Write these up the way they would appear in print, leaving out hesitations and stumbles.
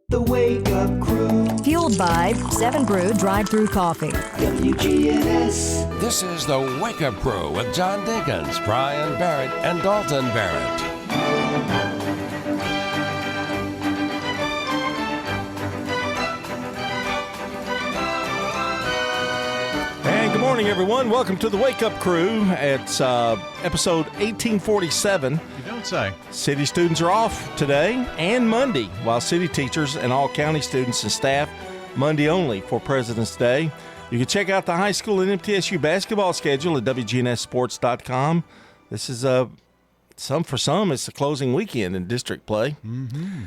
The Wake Up Crew. Fueled by 7 Brew Drive-Thru Coffee. WGNS. This is the Wake Up Crew with John Dinkins, Brian Barrett, and Dalton Barrett. And good morning, everyone. Welcome to the Wake Up Crew. It's episode 1847. You don't say. City students are off today and Monday, while city teachers and all county students and staff Monday only for President's Day. You can check out the high school and MTSU basketball schedule at WGNSSports.com. This is for some, it's the closing weekend in district play. Mm-hmm.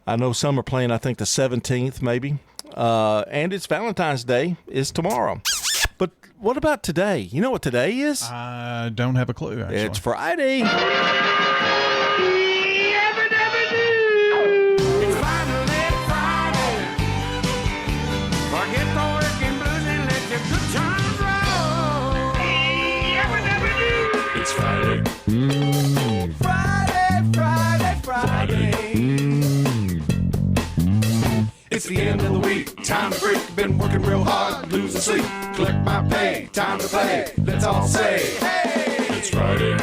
I know some are playing, I think, the 17th maybe. And it's Valentine's Day is tomorrow. But what about today? You know what today is? I don't have a clue, actually. It's Friday. It's finally Friday. Forget the working blues and let your good times roll. It's Friday. Friday. It's the end of the week. Time to break. Been working real hard. Losing sleep. Collect my pay. Time to play. Let's all say, hey! It's Friday.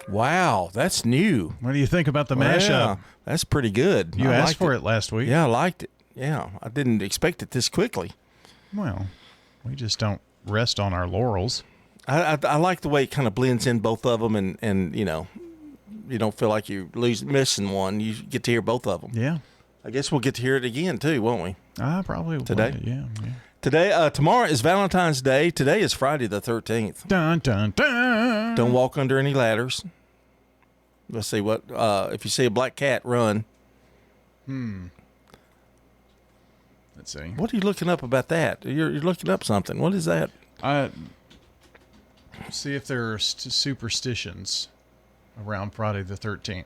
Wow, that's new. What do you think about the mashup? Yeah, that's pretty good. You I asked liked for it last week. Yeah, I liked it. Yeah, I didn't expect it this quickly. Well, we just don't rest on our laurels. I like the way it kind of blends in both of them, and you know, you don't feel like you're missing one. You get to hear both of them. Yeah. I guess we'll get to hear it again too, won't we? I probably will. Today? Yeah. Today, tomorrow is Valentine's Day. Today is Friday the 13th. Dun, dun, dun. Don't walk under any ladders. Let's see what if you see a black cat, run. Let's see. What are you looking up about that? You're looking up something. What is that? See if there are superstitions around Friday the 13th.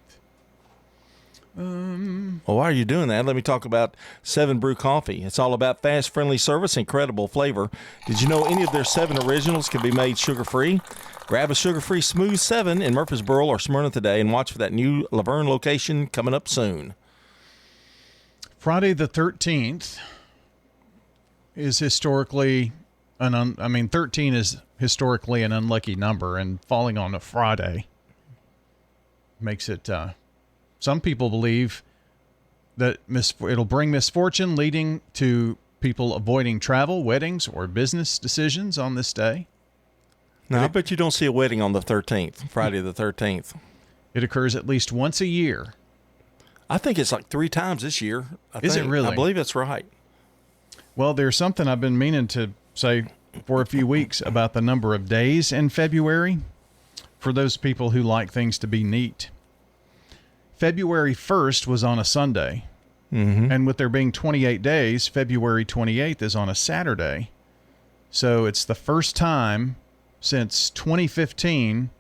Well, while are you doing that, let me talk about 7 Brew Coffee. It's all about fast, friendly service, incredible flavor. Did you know any of their 7 originals can be made sugar-free? Grab a sugar-free Smooth 7 in Murfreesboro or Smyrna today and watch for that new Laverne location coming up soon. Friday the 13th is historically 13 is historically an unlucky number, and falling on a Friday makes it some people believe that it'll bring misfortune, leading to people avoiding travel, weddings, or business decisions on this day. Now, I bet you don't see a wedding on the 13th, Friday the 13th. It occurs at least once a year. I think it's like 3 times this year. Is it really? I believe that's right. Well, there's something I've been meaning to say for a few weeks about the number of days in February for those people who like things to be neat. February 1st was on a Sunday, and with there being 28 days, February 28th is on a Saturday. So it's the first time since 2015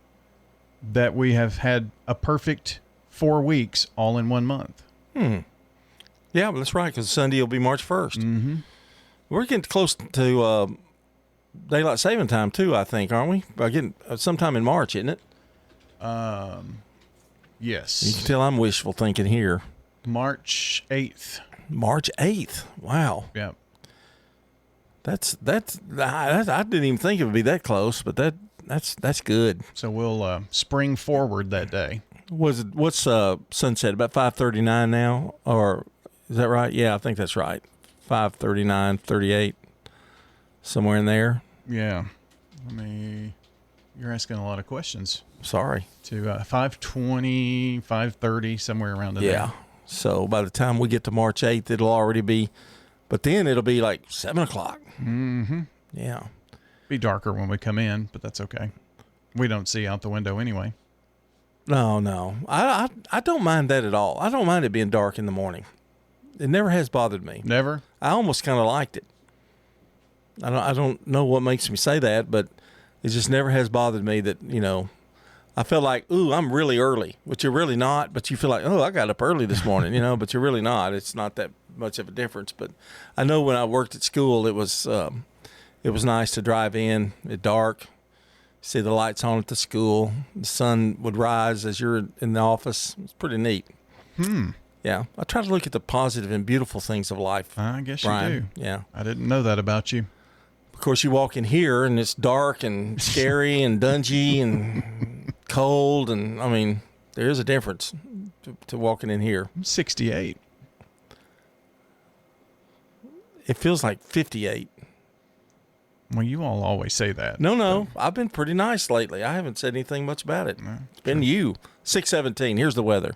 that we have had a perfect 4 weeks all in 1 month. Yeah, well, that's right, because Sunday will be March 1st. Mm-hmm. We're getting close to daylight saving time, too, I think, aren't we? By getting sometime in March, isn't it? Yes. You can tell I'm wishful thinking here. March 8th. March 8th. Wow. Yeah. That's I didn't even think it would be that close, but that's good. So we'll spring forward that day. What's sunset, about 5:39 now, or is that right? Yeah, I think that's right. 5:39, 38, somewhere in there. Yeah. You're asking a lot of questions. Sorry. To 5:20, 5:30, somewhere around there. Yeah. So by the time we get to March 8th, it'll already be, but then it'll be like 7 o'clock. Mm-hmm. Yeah. Be darker when we come in, but that's okay. We don't see out the window anyway. No. I don't mind that at all. I don't mind it being dark in the morning. It never has bothered me. Never? I almost kind of liked it. I don't know what makes me say that, but it just never has bothered me that, you know, I felt like, ooh, I'm really early, which you're really not, but you feel like, oh, I got up early this morning, you know, but you're really not. It's not that much of a difference. But I know when I worked at school, it was nice to drive in at dark, See the lights on at the school. The sun would rise as you're in the office. It's pretty neat. Yeah, I try to look at the positive and beautiful things of life. I guess Brian. you do. Yeah. I didn't know that about you. Of course, you walk in here and it's dark and scary and dungy and cold. And, I mean, there is a difference to walking in here. I'm 68. It feels like 58. Well, you all always say that. No. I've been pretty nice lately. I haven't said anything much about it. It's been you. 6:17. Here's the weather.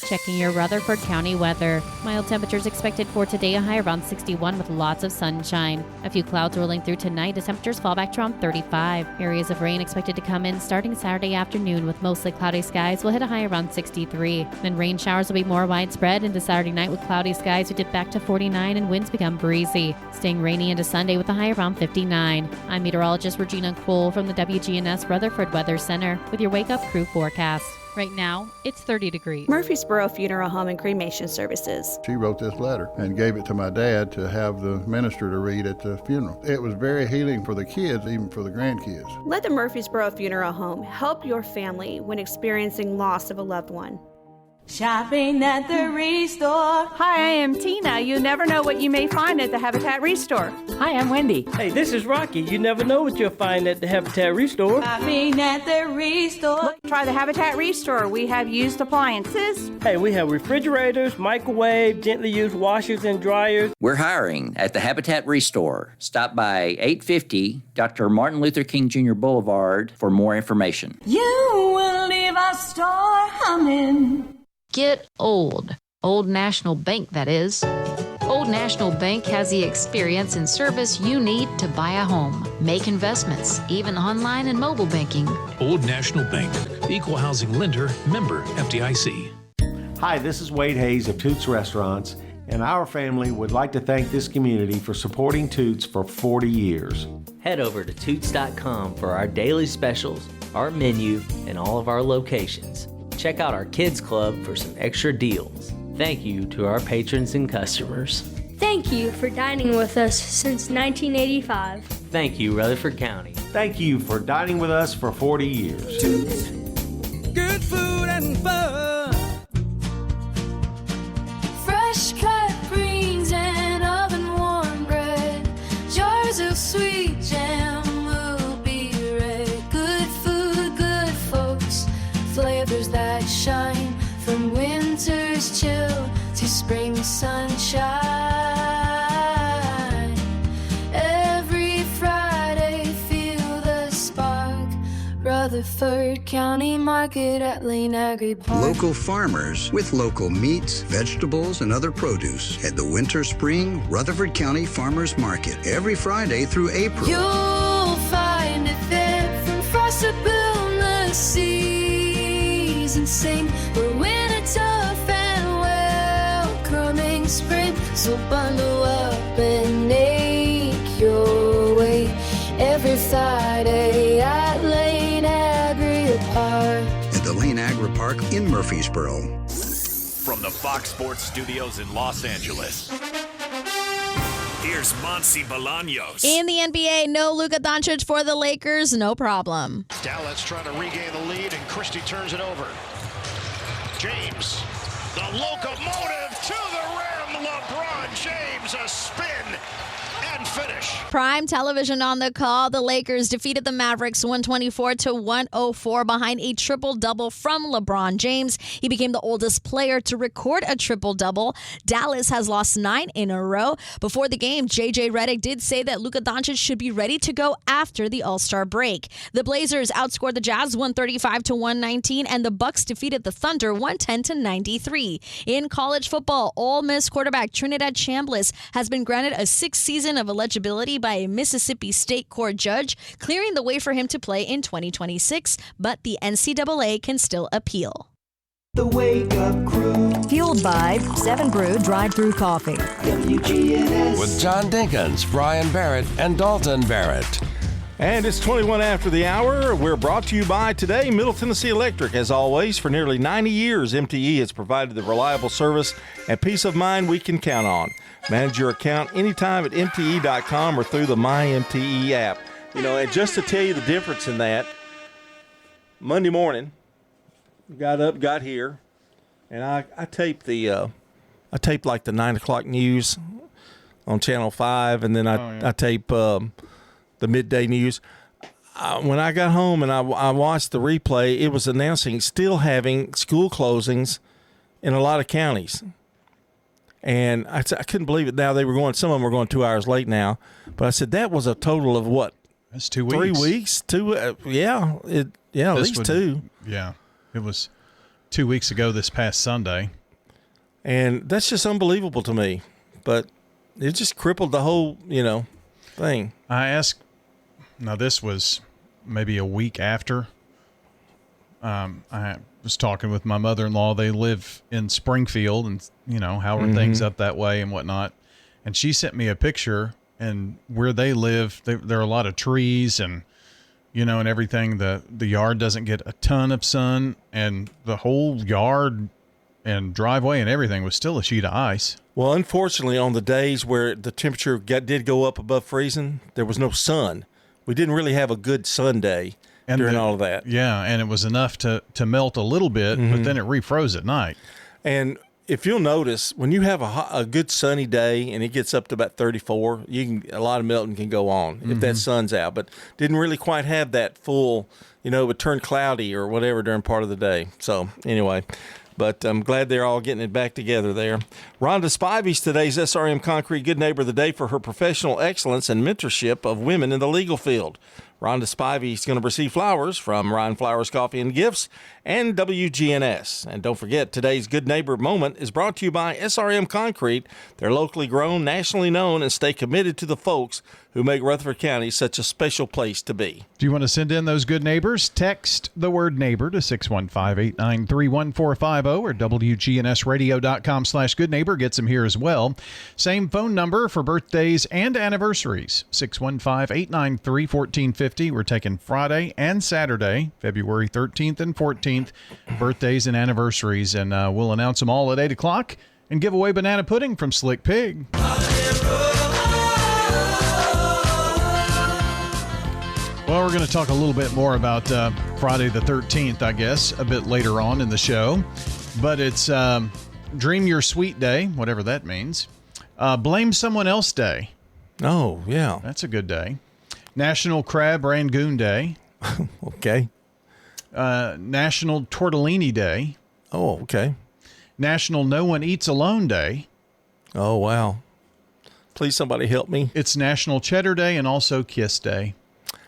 Checking your Rutherford County weather. Mild temperatures expected for today, a high around 61 with lots of sunshine. A few clouds rolling through tonight as temperatures fall back to around 35. Areas of rain expected to come in starting Saturday afternoon with mostly cloudy skies. We'll hit a high around 63. Then rain showers will be more widespread into Saturday night with cloudy skies. We dip back to 49 and winds become breezy. Staying rainy into Sunday with a high around 59. I'm meteorologist Regina Cole from the WGNS Rutherford Weather Center with your Wake Up Crew forecast. Right now, it's 30 degrees. Murfreesboro Funeral Home and Cremation Services. She wrote this letter and gave it to my dad to have the minister to read at the funeral. It was very healing for the kids, even for the grandkids. Let the Murfreesboro Funeral Home help your family when experiencing loss of a loved one. Shopping at the Restore. Hi, I am Tina. You never know what you may find at the Habitat Restore. Hi, I'm Wendy. Hey, this is Rocky. You never know what you'll find at the Habitat Restore. Shopping at the Restore. Try the Habitat Restore. We have used appliances. Hey, we have refrigerators, microwave, gently used washers and dryers. We're hiring at the Habitat Restore. Stop by 850 Dr. Martin Luther King Jr. Boulevard for more information. You will leave our store humming. Get old. Old National Bank, that is. Old National Bank has the experience and service you need to buy a home, make investments, even online and mobile banking. Old National Bank, equal housing lender, member FDIC. Hi, this is Wade Hayes of Toots Restaurants, and our family would like to thank this community for supporting Toots for 40 years. Head over to Toots.com for our daily specials, our menu, and all of our locations. Check out our Kids Club for some extra deals. Thank you to our patrons and customers. Thank you for dining with us since 1985. Thank you, Rutherford County. Thank you for dining with us for 40 years. Toots. Good food and fun. Fresh cut greens and oven warm bread. Jars of sweet jam will be red. Good food, good folks. Flavors that shine from winter's chill to spring sunshine. Every Friday, feel the spark. Rutherford County Market at Lane Agri Park. Local farmers with local meats, vegetables, and other produce at the Winter Spring Rutherford County Farmers Market every Friday through April. You'll find it there from frost to boundless seas and sing. We're winter tough and welcoming spring. So bundle up and make your way every Friday at Lane Agri Park. At the Lane Agri Park in Murfreesboro. From the Fox Sports Studios in Los Angeles, here's Monsi Bolaños. In the NBA, no Luka Doncic for the Lakers, no problem. Dallas trying to regain the lead, and Christie turns it over. James, the locomotive to the rim. LeBron James, a spin and finish. Prime television on the call. The Lakers defeated the Mavericks 124-104 behind a triple-double from LeBron James. He became the oldest player to record a triple-double. Dallas has lost 9 in a row. Before the game, J.J. Redick did say that Luka Doncic should be ready to go after the All-Star break. The Blazers outscored the Jazz 135-119, and the Bucks defeated the Thunder 110-93. In college football, Ole Miss quarterback Trinidad Chambliss has been granted a 6th season of eligibility by a Mississippi State Court judge, clearing the way for him to play in 2026, but the NCAA can still appeal. The Wake Up Crew. Fueled by 7 Brew Drive-Thru Coffee. WGNS. With John Dinkins, Brian Barrett, and Dalton Barrett. And it's 21 after the hour. We're brought to you by today, Middle Tennessee Electric. As always, for nearly 90 years, MTE has provided the reliable service and peace of mind we can count on. Manage your account anytime at MTE.com or through the MyMTE app. You know, and just to tell you the difference in that, Monday morning, got up, got here, and I taped like the 9 o'clock news on Channel 5, and then I tape the midday news. When I got home and I watched the replay, it was announcing still having school closings in a lot of counties. And I couldn't believe it. Now some of them were going 2 hours late now, but I said that was a total of what? That's 2 weeks. 3 weeks? At least 2. Yeah, it was 2 weeks ago this past Sunday. And that's just unbelievable to me. But it just crippled the whole, thing. I asked, now this was maybe a week after. I was talking with my mother-in-law. They live in Springfield, and, how are things up that way and whatnot. And she sent me a picture, and where they live, there are a lot of trees and, and everything. The yard doesn't get a ton of sun, and the whole yard and driveway and everything was still a sheet of ice. Well, unfortunately, on the days where the temperature did go up above freezing, there was no sun. We didn't really have a good sun day during all of that. Yeah, and it was enough to melt a little bit, but then it refroze at night. And if you'll notice, when you have a good sunny day and it gets up to about 34, a lot of melting can go on if that sun's out. But didn't really quite have that full, it would turn cloudy or whatever during part of the day. So anyway, but I'm glad they're all getting it back together there. Rhonda Spivey's today's SRM Concrete Good Neighbor of the Day for her professional excellence and mentorship of women in the legal field. Rhonda Spivey is going to receive flowers from Ryan Flowers Coffee and Gifts and WGNS. And don't forget, today's Good Neighbor moment is brought to you by SRM Concrete. They're locally grown, nationally known, and stay committed to the folks who make Rutherford County such a special place to be. Do you want to send in those good neighbors? Text the word neighbor to 615-893-1450 or WGNSradio.com/good neighbor gets them here as well. Same phone number for birthdays and anniversaries, 615-893-1450. We're taking Friday and Saturday, February 13th and 14th, birthdays and anniversaries, and we'll announce them all at 8 o'clock and give away banana pudding from Slick Pig. Well, we're going to talk a little bit more about Friday the 13th, I guess, a bit later on in the show. But it's Dream Your Sweet Day, whatever that means. Blame Someone Else Day. Oh, yeah. That's a good day. National Crab Rangoon Day. Okay. National Tortellini Day. Oh, okay. National No One Eats Alone Day. Oh, wow. Please, somebody help me. It's National Cheddar Day and also Kiss Day.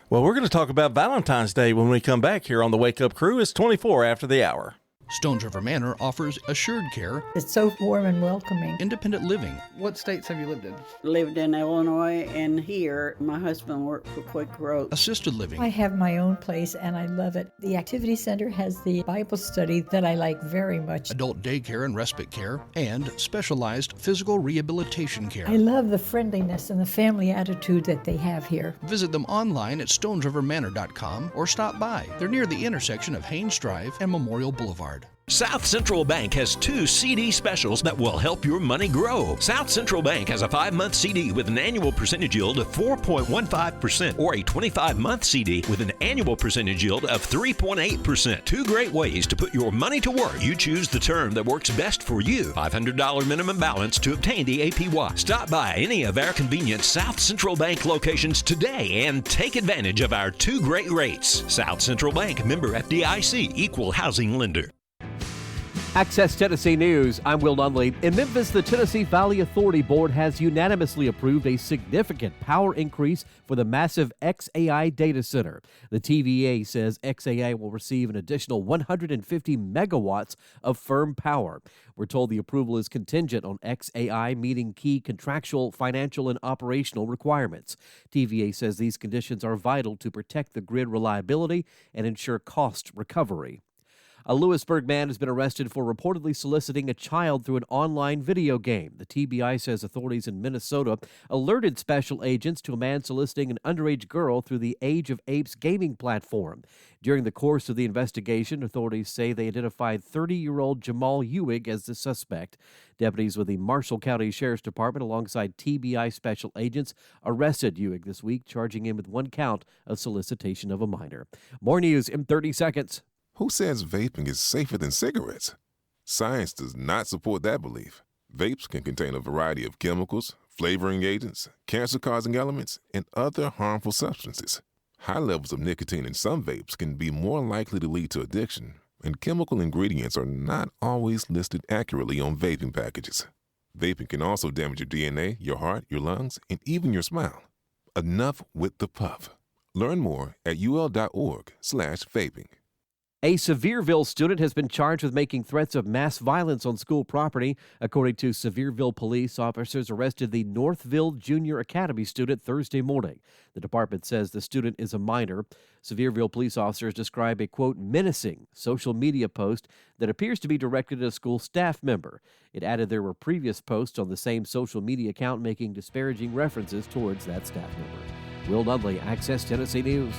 Well, we're going to talk about Valentine's Day when we come back here on the Wake Up Crew. It's 24 after the hour. Stones River Manor offers assured care. It's so warm and welcoming. Independent living. What states have you lived in? Lived in Illinois and here. My husband worked for Quick Growth. Assisted living. I have my own place and I love it. The Activity Center has the Bible study that I like very much. Adult daycare and respite care, and specialized physical rehabilitation care. I love the friendliness and the family attitude that they have here. Visit them online at stonesrivermanor.com or stop by. They're near the intersection of Haynes Drive and Memorial Boulevard. South Central Bank has 2 CD specials that will help your money grow. South Central Bank has a 5-month CD with an annual percentage yield of 4.15% or a 25-month CD with an annual percentage yield of 3.8%. 2 great ways to put your money to work. You choose the term that works best for you. $500 minimum balance to obtain the APY. Stop by any of our convenient South Central Bank locations today and take advantage of our 2 great rates. South Central Bank, member FDIC, equal housing lender. Access Tennessee News, I'm Will Nunley. In Memphis, the Tennessee Valley Authority Board has unanimously approved a significant power increase for the massive XAI data center. The TVA says XAI will receive an additional 150 megawatts of firm power. We're told the approval is contingent on XAI meeting key contractual, financial, and operational requirements. TVA says these conditions are vital to protect the grid reliability and ensure cost recovery. A Lewisburg man has been arrested for reportedly soliciting a child through an online video game. The TBI says authorities in Minnesota alerted special agents to a man soliciting an underage girl through the Age of Apes gaming platform. During the course of the investigation, authorities say they identified 30-year-old Jamal Ewig as the suspect. Deputies with the Marshall County Sheriff's Department, alongside TBI special agents, arrested Ewig this week, charging him with 1 count of solicitation of a minor. More news in 30 seconds. Who says vaping is safer than cigarettes? Science does not support that belief. Vapes can contain a variety of chemicals, flavoring agents, cancer-causing elements, and other harmful substances. High levels of nicotine in some vapes can be more likely to lead to addiction, and chemical ingredients are not always listed accurately on vaping packages. Vaping can also damage your DNA, your heart, your lungs, and even your smile. Enough with the puff. Learn more at ul.org/vaping. A Sevierville student has been charged with making threats of mass violence on school property. According to Sevierville police, officers arrested the Northville Junior Academy student Thursday morning. The department says the student is a minor. Sevierville police officers describe a, quote, menacing social media post that appears to be directed at a school staff member. It added there were previous posts on the same social media account making disparaging references towards that staff member. Will Dudley, Access Tennessee News.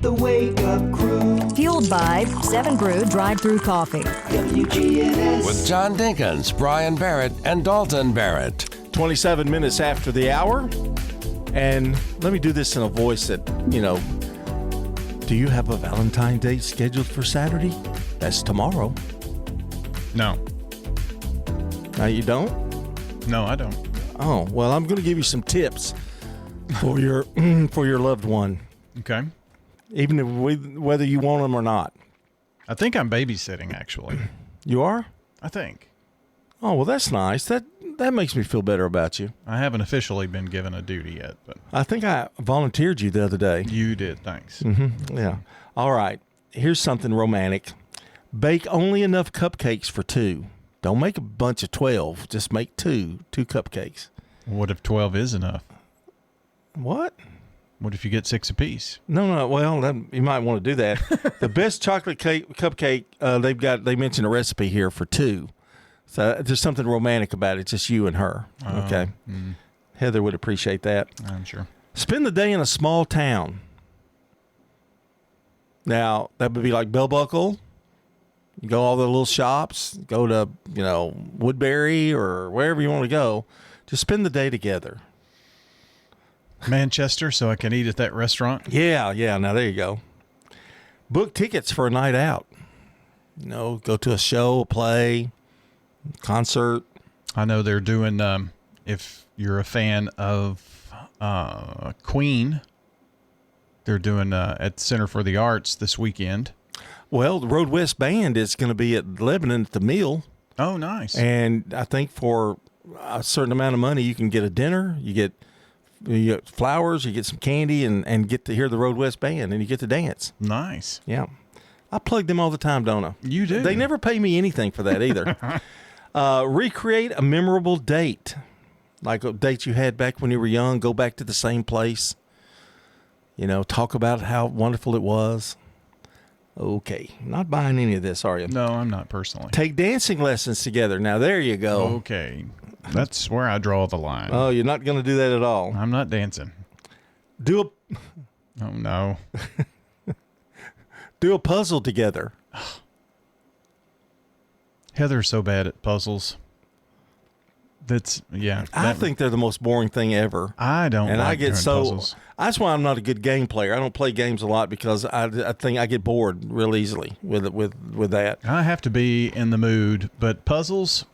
The Wake Up Crew. Fueled by 7 Brew drive-through coffee. WGNS. With John Dinkins, Brian Barrett, and Dalton Barrett. 27 minutes after the hour. And let me do this in a voice that, do you have a Valentine's Day scheduled for Saturday? That's tomorrow. No. Now you don't? No, I don't. Oh, well, I'm going to give you some tips for your loved one. Okay. Even if whether you want them or not. I think I'm babysitting, actually. You are? I think. Oh, well, that's nice. That makes me feel better about you. I haven't officially been given a duty yet, but I think I volunteered you the other day. You did, thanks. Mm-hmm. Yeah. All right. Here's something romantic. Bake only enough cupcakes for 2. Don't make a bunch of 12. Just make 2 cupcakes. What if 12 is enough? What? What if you get 6 apiece? No. Well, you might want to do that. The best chocolate cupcake, they mentioned a recipe here for 2. So there's something romantic about it. Just you and her. Okay. Heather would appreciate that. I'm sure. Spend the day in a small town. Now, that would be like Bell Buckle. You go all the little shops. Go to, Woodbury or wherever you want to go. Just spend the day together. Manchester, so I can eat at that restaurant? Yeah. Now, there you go. Book tickets for a night out. Go to a show, a play, concert. I know they're doing, if you're a fan of Queen, they're doing at Center for the Arts this weekend. Well, the Road West Band is going to be at Lebanon at the Mill. Oh, nice. And I think for a certain amount of money, you can get a dinner, you get flowers, you get some candy, and get to hear the Road West Band, and you get to dance. Nice. Yeah. I plug them all the time, don't I? You do. They never pay me anything for that either. Recreate a memorable date. Like a date you had back when you were young. Go back to the same place. Talk about how wonderful it was. Okay. Not buying any of this, are you? No, I'm not personally. Take dancing lessons together. Now, there you go. Okay. That's where I draw the line. Oh, you're not going to do that at all. I'm not dancing. Oh, no. Do a puzzle together. Heather's so bad at puzzles. I think they're the most boring thing ever. I don't and like I get puzzles. That's why I'm not a good game player. I don't play games a lot because I think I get bored real easily with that. I have to be in the mood, but puzzles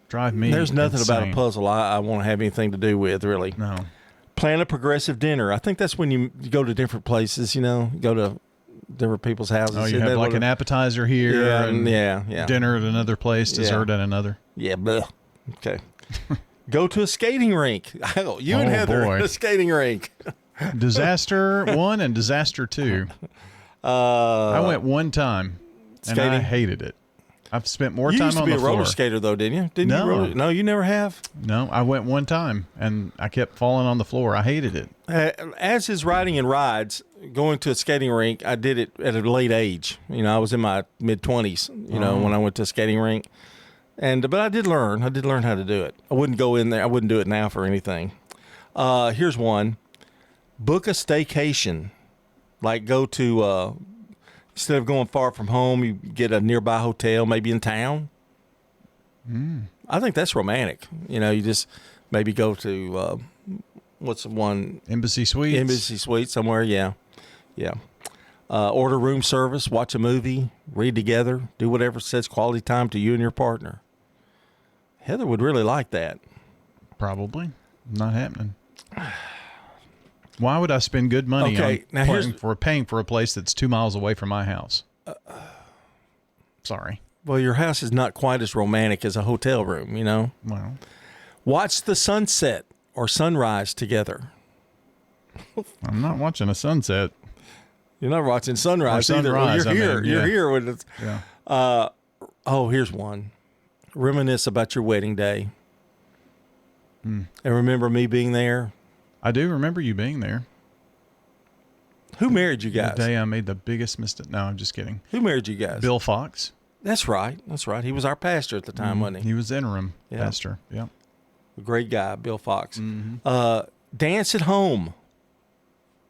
drive me There's nothing insane. about a puzzle I want to have anything to do with, really. No. Plan a progressive dinner. I think that's when you go to different places, go to different people's houses. Oh, you have like an appetizer here and dinner at another place, dessert at another. Yeah, bleh. Okay. Go to a skating rink. You and Heather at a skating rink. Disaster 1 and Disaster 2. I went one time, and I hated it. I've spent more You time used to on be the a floor. roller skater, though, didn't you? Didn't No. you? No, you never have. No, I went one time and I kept falling on the floor. I hated it. As is riding in rides, going to a skating rink, I did it at a late age. I was in my mid-20s, when I went to a skating rink. But I did learn. I did learn how to do it. I wouldn't go in there. I wouldn't do it now for anything. Here's one. Book a staycation. Like go to, instead of going far from home, you get a nearby hotel, maybe in town. I think that's romantic. You just maybe go to, what's the one? Embassy Suites. Embassy Suites somewhere, yeah. Order room service, watch a movie, read together, do whatever sets quality time to you and your partner. Heather would really like that. Probably. Not happening. Why would I spend good money on paying for a place that's 2 miles away from my house? Sorry. Well, your house is not quite as romantic as a hotel room, Well. Watch the sunset or sunrise together. I'm not watching a sunset. You're not watching sunrise or either. sunrise. Well, you're here. I mean, You're here when it's. Yeah. Here's one. Reminisce about your wedding day. And remember me being there. I do remember you being there. Who married you guys? The day I made the biggest mistake. No, I'm just kidding. Who married you guys? Bill Fox. That's right. He was our pastor at the time, wasn't he? He was interim pastor. Yeah. A great guy, Bill Fox. Dance at home.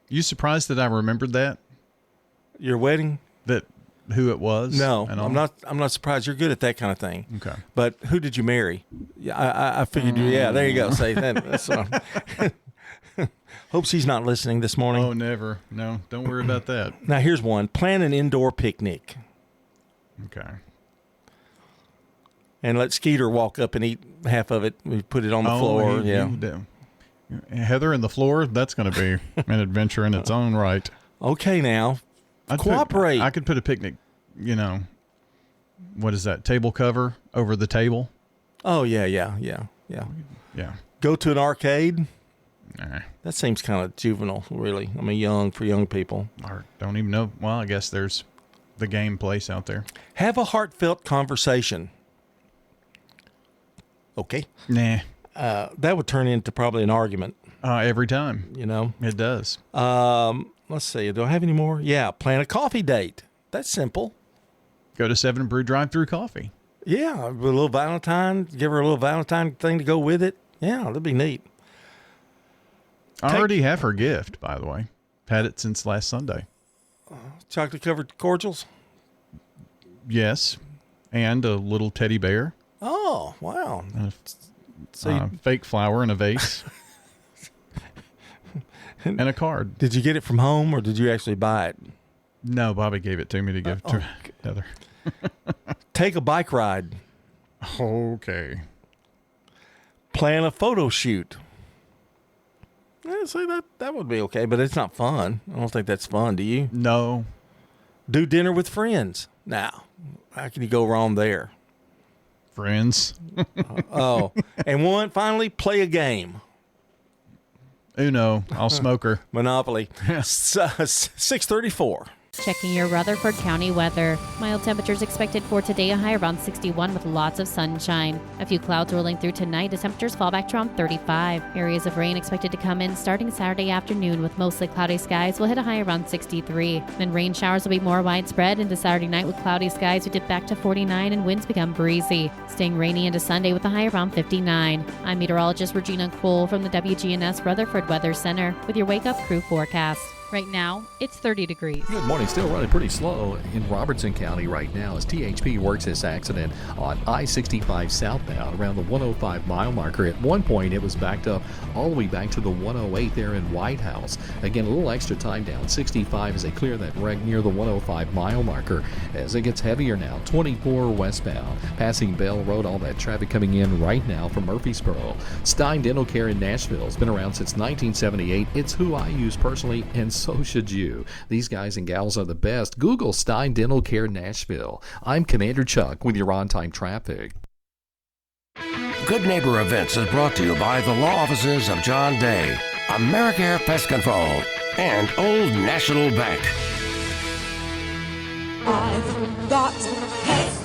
You surprised that I remembered that? Your wedding? That who it was? No, I'm not surprised. You're good at that kind of thing. Okay. But who did you marry? Yeah, I figured you. Yeah, there you go. Say that. That's what hope she's not listening this morning. Oh, never. No, don't worry about that. Now here's one. Plan an indoor picnic. Okay. And let Skeeter walk up and eat half of it. We put it on the floor. Heather and the floor, that's going to be an adventure in its own right. Okay, now. Cooperate. I could put a picnic, what is that, table cover over the table? Oh, yeah. Go to an arcade? Nah. That seems kind of juvenile, really. I mean, for young people. Or don't even know. Well, I guess there's the game place out there. Have a heartfelt conversation. Okay. Nah. That would turn into probably an argument. Every time. It does. Let's see. Do I have any more? Yeah. Plan a coffee date. That's simple. Go to 7 Brew drive-through coffee. Yeah. With a little Valentine. Give her a little Valentine thing to go with it. Yeah. That'd be neat. I already have her gift, by the way. Had it since last Sunday. Chocolate-covered cordials? Yes. And a little teddy bear. Oh, wow. Fake flower in a vase. And a card. Did you get it from home or did you actually buy it? No, Bobby gave it to me to give to Heather. Take a bike ride. Okay. Plan a photo shoot. Yeah, see, that would be okay, but it's not fun. I don't think that's fun, do you? No. Do dinner with friends. Now, how can you go wrong there? Friends. And finally, play a game. Uno. I'll smoke her. Monopoly. 6:34. Checking your Rutherford County weather. Mild temperatures expected for today, a high around 61 with lots of sunshine. A few clouds rolling through tonight as temperatures fall back to around 35. Areas of rain expected to come in starting Saturday afternoon with mostly cloudy skies. We'll hit a high around 63. Then rain showers will be more widespread into Saturday night with cloudy skies. We dip back to 49 and winds become breezy. Staying rainy into Sunday with a high around 59. I'm meteorologist Regina Cole from the WGNS Rutherford Weather Center with your Wake Up Crew forecast. Right now, it's 30 degrees. Good morning. Still running pretty slow in Robertson County right now as THP works this accident on I-65 southbound around the 105 mile marker. At one point, it was backed up all the way back to the 108 there in White House. Again, a little extra time down 65 as they clear that wreck near the 105 mile marker. As it gets heavier now, 24 westbound, passing Bell Road, all that traffic coming in right now from Murfreesboro. Stein Dental Care in Nashville has been around since 1978. It's who I use personally, and so should you. These guys and gals are the best. Google Stein Dental Care Nashville. I'm Commander Chuck with your on-time traffic. Good Neighbor Events is brought to you by the law offices of John Day, AmeriCare Pest Control, and Old National Bank. I've got pets.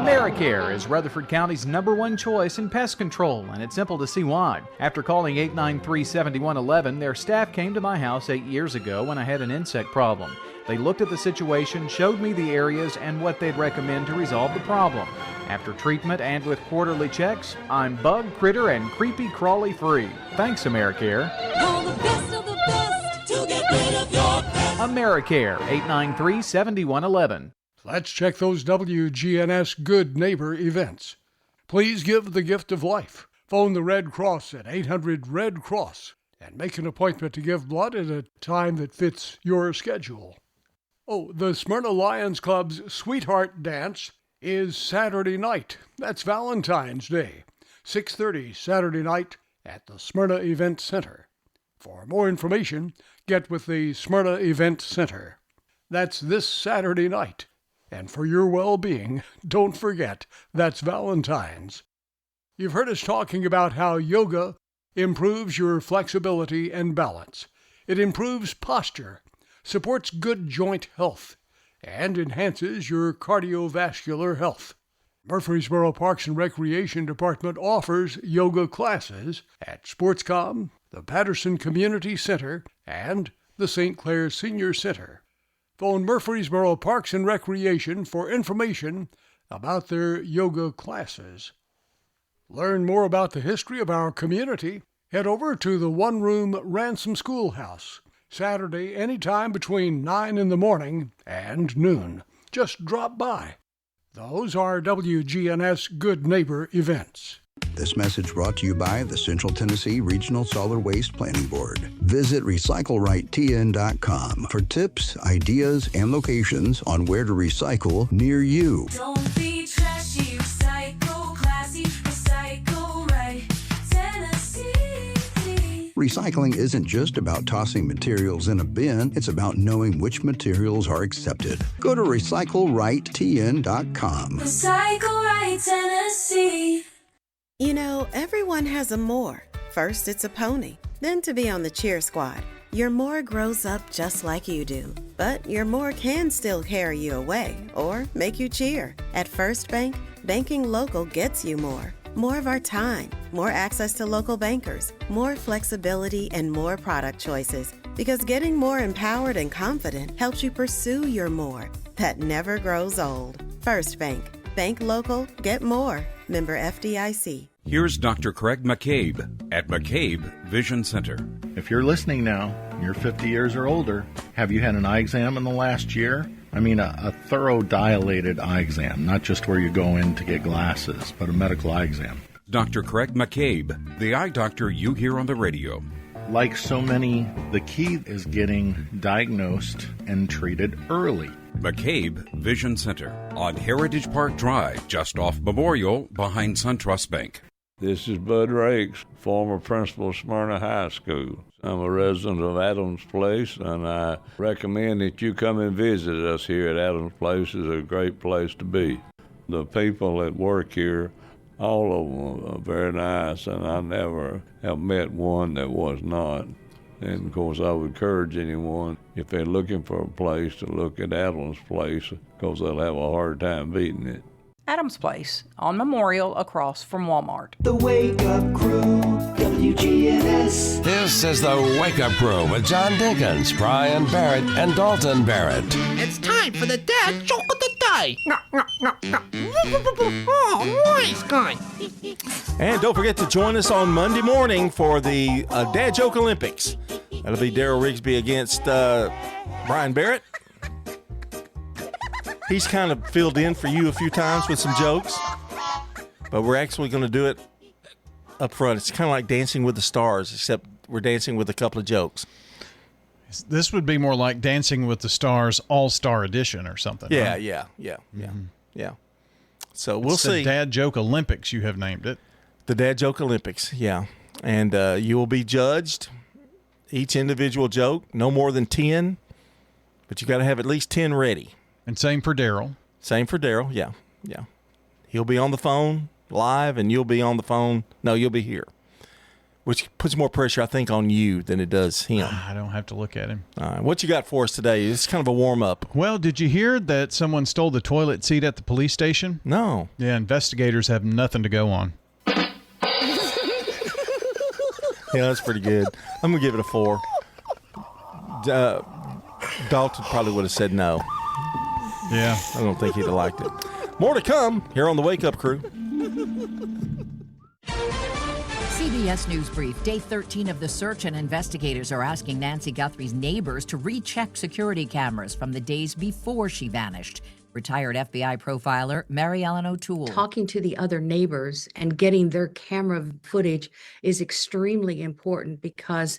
AmeriCare is Rutherford County's #1 choice in pest control, and it's simple to see why. After calling 893-7111, their staff came to my house 8 years ago when I had an insect problem. They looked at the situation, showed me the areas and what they'd recommend to resolve the problem. After treatment and with quarterly checks, I'm bug, critter, and creepy crawly free. Thanks, AmeriCare. All the best of the best to get rid of your pest. AmeriCare, 893-7111. Let's check those WGNS Good Neighbor events. Please give the gift of life. Phone the Red Cross at 800-RED-CROSS and make an appointment to give blood at a time that fits your schedule. Oh, the Smyrna Lions Club's Sweetheart Dance is Saturday night. That's Valentine's Day. 6:30 Saturday night at the Smyrna Event Center. For more information, get with the Smyrna Event Center. That's this Saturday night. And for your well-being, don't forget, that's Valentine's. You've heard us talking about how yoga improves your flexibility and balance. It improves posture, supports good joint health, and enhances your cardiovascular health. Murfreesboro Parks and Recreation Department offers yoga classes at SportsCom, the Patterson Community Center, and the St. Clair Senior Center. Phone Murfreesboro Parks and Recreation for information about their yoga classes. Learn more about the history of our community. Head over to the one-room Ransom Schoolhouse, Saturday anytime between 9 in the morning and noon. Just drop by. Those are WGNS Good Neighbor events. This message brought to you by the Central Tennessee Regional Solid Waste Planning Board. Visit RecycleRightTN.com for tips, ideas, and locations on where to recycle near you. Don't be trashy, recycle classy, recycle right, Tennessee. Recycling isn't just about tossing materials in a bin, it's about knowing which materials are accepted. Go to RecycleRightTN.com. Recycle right, Tennessee. You know, everyone has a more. First, it's a pony. Then to be on the cheer squad. Your more grows up just like you do. But your more can still carry you away or make you cheer. At First Bank, banking local gets you more. More of our time, more access to local bankers, more flexibility, and more product choices. Because getting more empowered and confident helps you pursue your more. That never grows old. First Bank. Bank local, get more. Member FDIC. Here's Dr. Craig McCabe at McCabe Vision Center. If you're listening now, you're 50 years or older, have you had an eye exam in the last year? I mean, a thorough dilated eye exam, not just where you go in to get glasses, but a medical eye exam. Dr. Craig McCabe, the eye doctor you hear on the radio. Like so many, the key is getting diagnosed and treated early. McCabe Vision Center on Heritage Park Drive, just off Memorial, behind SunTrust Bank. This is Bud Rakes, former principal of Smyrna High School. I'm a resident of Adams Place, and I recommend that you come and visit us here at Adams Place. It's a great place to be. The people that work here, all of them are very nice, and I never have met one that was not. And, of course, I would encourage anyone, if they're looking for a place, to look at Adams Place, because they'll have a hard time beating it. Adams Place, on Memorial, across from Walmart. The Wake Up Crew, WGNS. This is the Wake Up Crew with John Dinkins, Brian Barrett, and Dalton Barrett. It's time for the dad joke of the day. Oh, nice guy. And don't forget to join us on Monday morning for the Dad Joke Olympics. That'll be Daryl Rigsby against Brian Barrett. He's kind of filled in for you a few times with some jokes, but we're actually going to do it up front. It's kind of like Dancing with the Stars, except we're dancing with a couple of jokes. This would be more like Dancing with the Stars All-Star Edition or something. Yeah, right? yeah. So we'll see. The Dad Joke Olympics, you have named it. The Dad Joke Olympics, yeah. And you will be judged, each individual joke, no more than 10, but you got to have at least 10 ready. And same for Daryl. Same for Daryl, yeah. He'll be on the phone live, and you'll be on the phone. No, you'll be here. which puts more pressure, I think, on you than it does him. I don't have to look at him. All right, what you got for us today? It's kind of a warm-up. Well, did you hear that someone stole the toilet seat at the police station? No. Yeah, investigators have nothing to go on. Yeah, that's pretty good. I'm going to give it a 4. Dalton probably would have said no. Yeah. I don't think he'd have liked it. More to come here on the Wake Up Crew. CBS News Brief, day 13 of the search, and investigators are asking Nancy Guthrie's neighbors to recheck security cameras from the days before she vanished. Retired FBI profiler Mary Ellen O'Toole. Talking to the other neighbors and getting their camera footage is extremely important because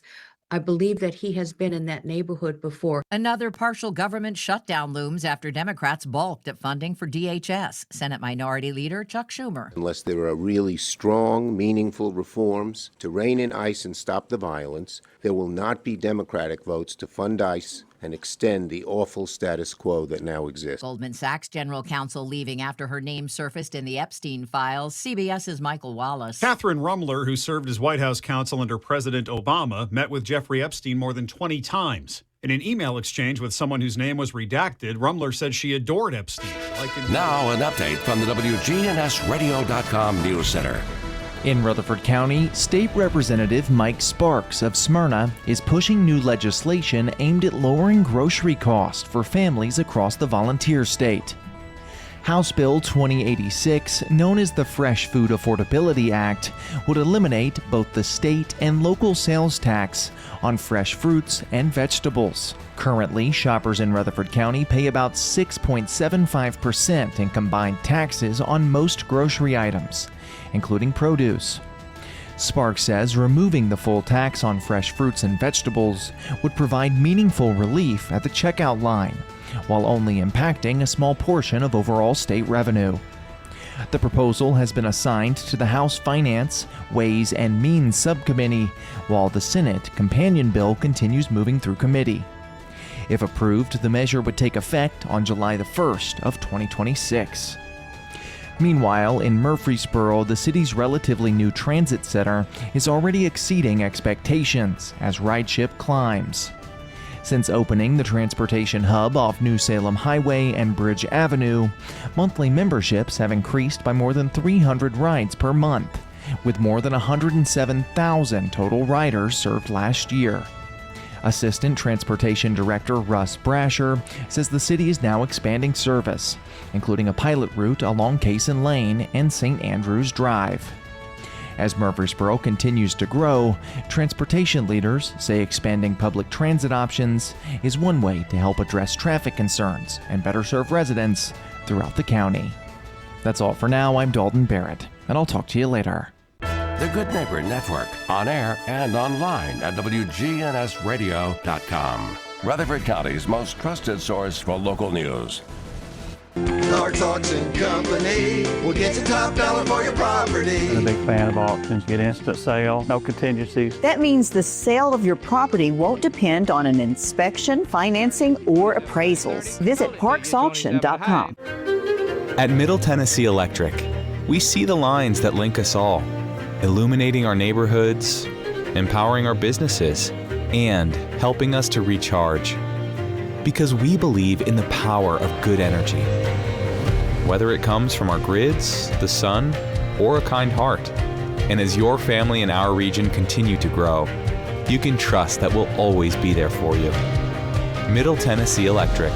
I believe that he has been in that neighborhood before. Another partial government shutdown looms after Democrats balked at funding for DHS. Senate Minority Leader Chuck Schumer. Unless there are really strong, meaningful reforms to rein in ICE and stop the violence, there will not be Democratic votes to fund ICE and extend the awful status quo that now exists. Goldman Sachs general counsel leaving after her name surfaced in the Epstein files. CBS's Michael Wallace. Catherine Rumler, who served as White House counsel under President Obama, met with Jeffrey Epstein more than 20 times. In an email exchange with someone whose name was redacted, Rumler said she adored Epstein. Now an update from the WGNSradio.com News Center. In Rutherford County, State Representative Mike Sparks of Smyrna is pushing new legislation aimed at lowering grocery costs for families across the volunteer state. House Bill 2086, known as the Fresh Food Affordability Act, would eliminate both the state and local sales tax on fresh fruits and vegetables. Currently, shoppers in Rutherford County pay about 6.75% in combined taxes on most grocery items, including produce. Sparks says removing the full tax on fresh fruits and vegetables would provide meaningful relief at the checkout line, while only impacting a small portion of overall state revenue. The proposal has been assigned to the House Finance, Ways and Means Subcommittee, while the Senate companion bill continues moving through committee. If approved, the measure would take effect on July the 1st of 2026. Meanwhile, in Murfreesboro, the city's relatively new transit center is already exceeding expectations as ridership climbs. Since opening the transportation hub off New Salem Highway and Bridge Avenue, monthly memberships have increased by more than 300 rides per month, with more than 107,000 total riders served last year. Assistant Transportation Director Russ Brasher says the city is now expanding service, including a pilot route along Cason Lane and St. Andrews Drive. As Murfreesboro continues to grow, transportation leaders say expanding public transit options is one way to help address traffic concerns and better serve residents throughout the county. That's all for now. I'm Dalton Barrett, and I'll talk to you later. The Good Neighbor Network, on air and online at WGNSradio.com. Rutherford County's most trusted source for local news. Clark's Auction Company will get you top dollar for your property. I'm a big fan of auctions. Get instant sale, no contingencies. That means the sale of your property won't depend on an inspection, financing, or appraisals. Visit parksauction.com. At Middle Tennessee Electric, we see the lines that link us all, illuminating our neighborhoods, empowering our businesses, and helping us to recharge. Because we believe in the power of good energy. Whether it comes from our grids, the sun, or a kind heart. And as your family and our region continue to grow, you can trust that we'll always be there for you. Middle Tennessee Electric,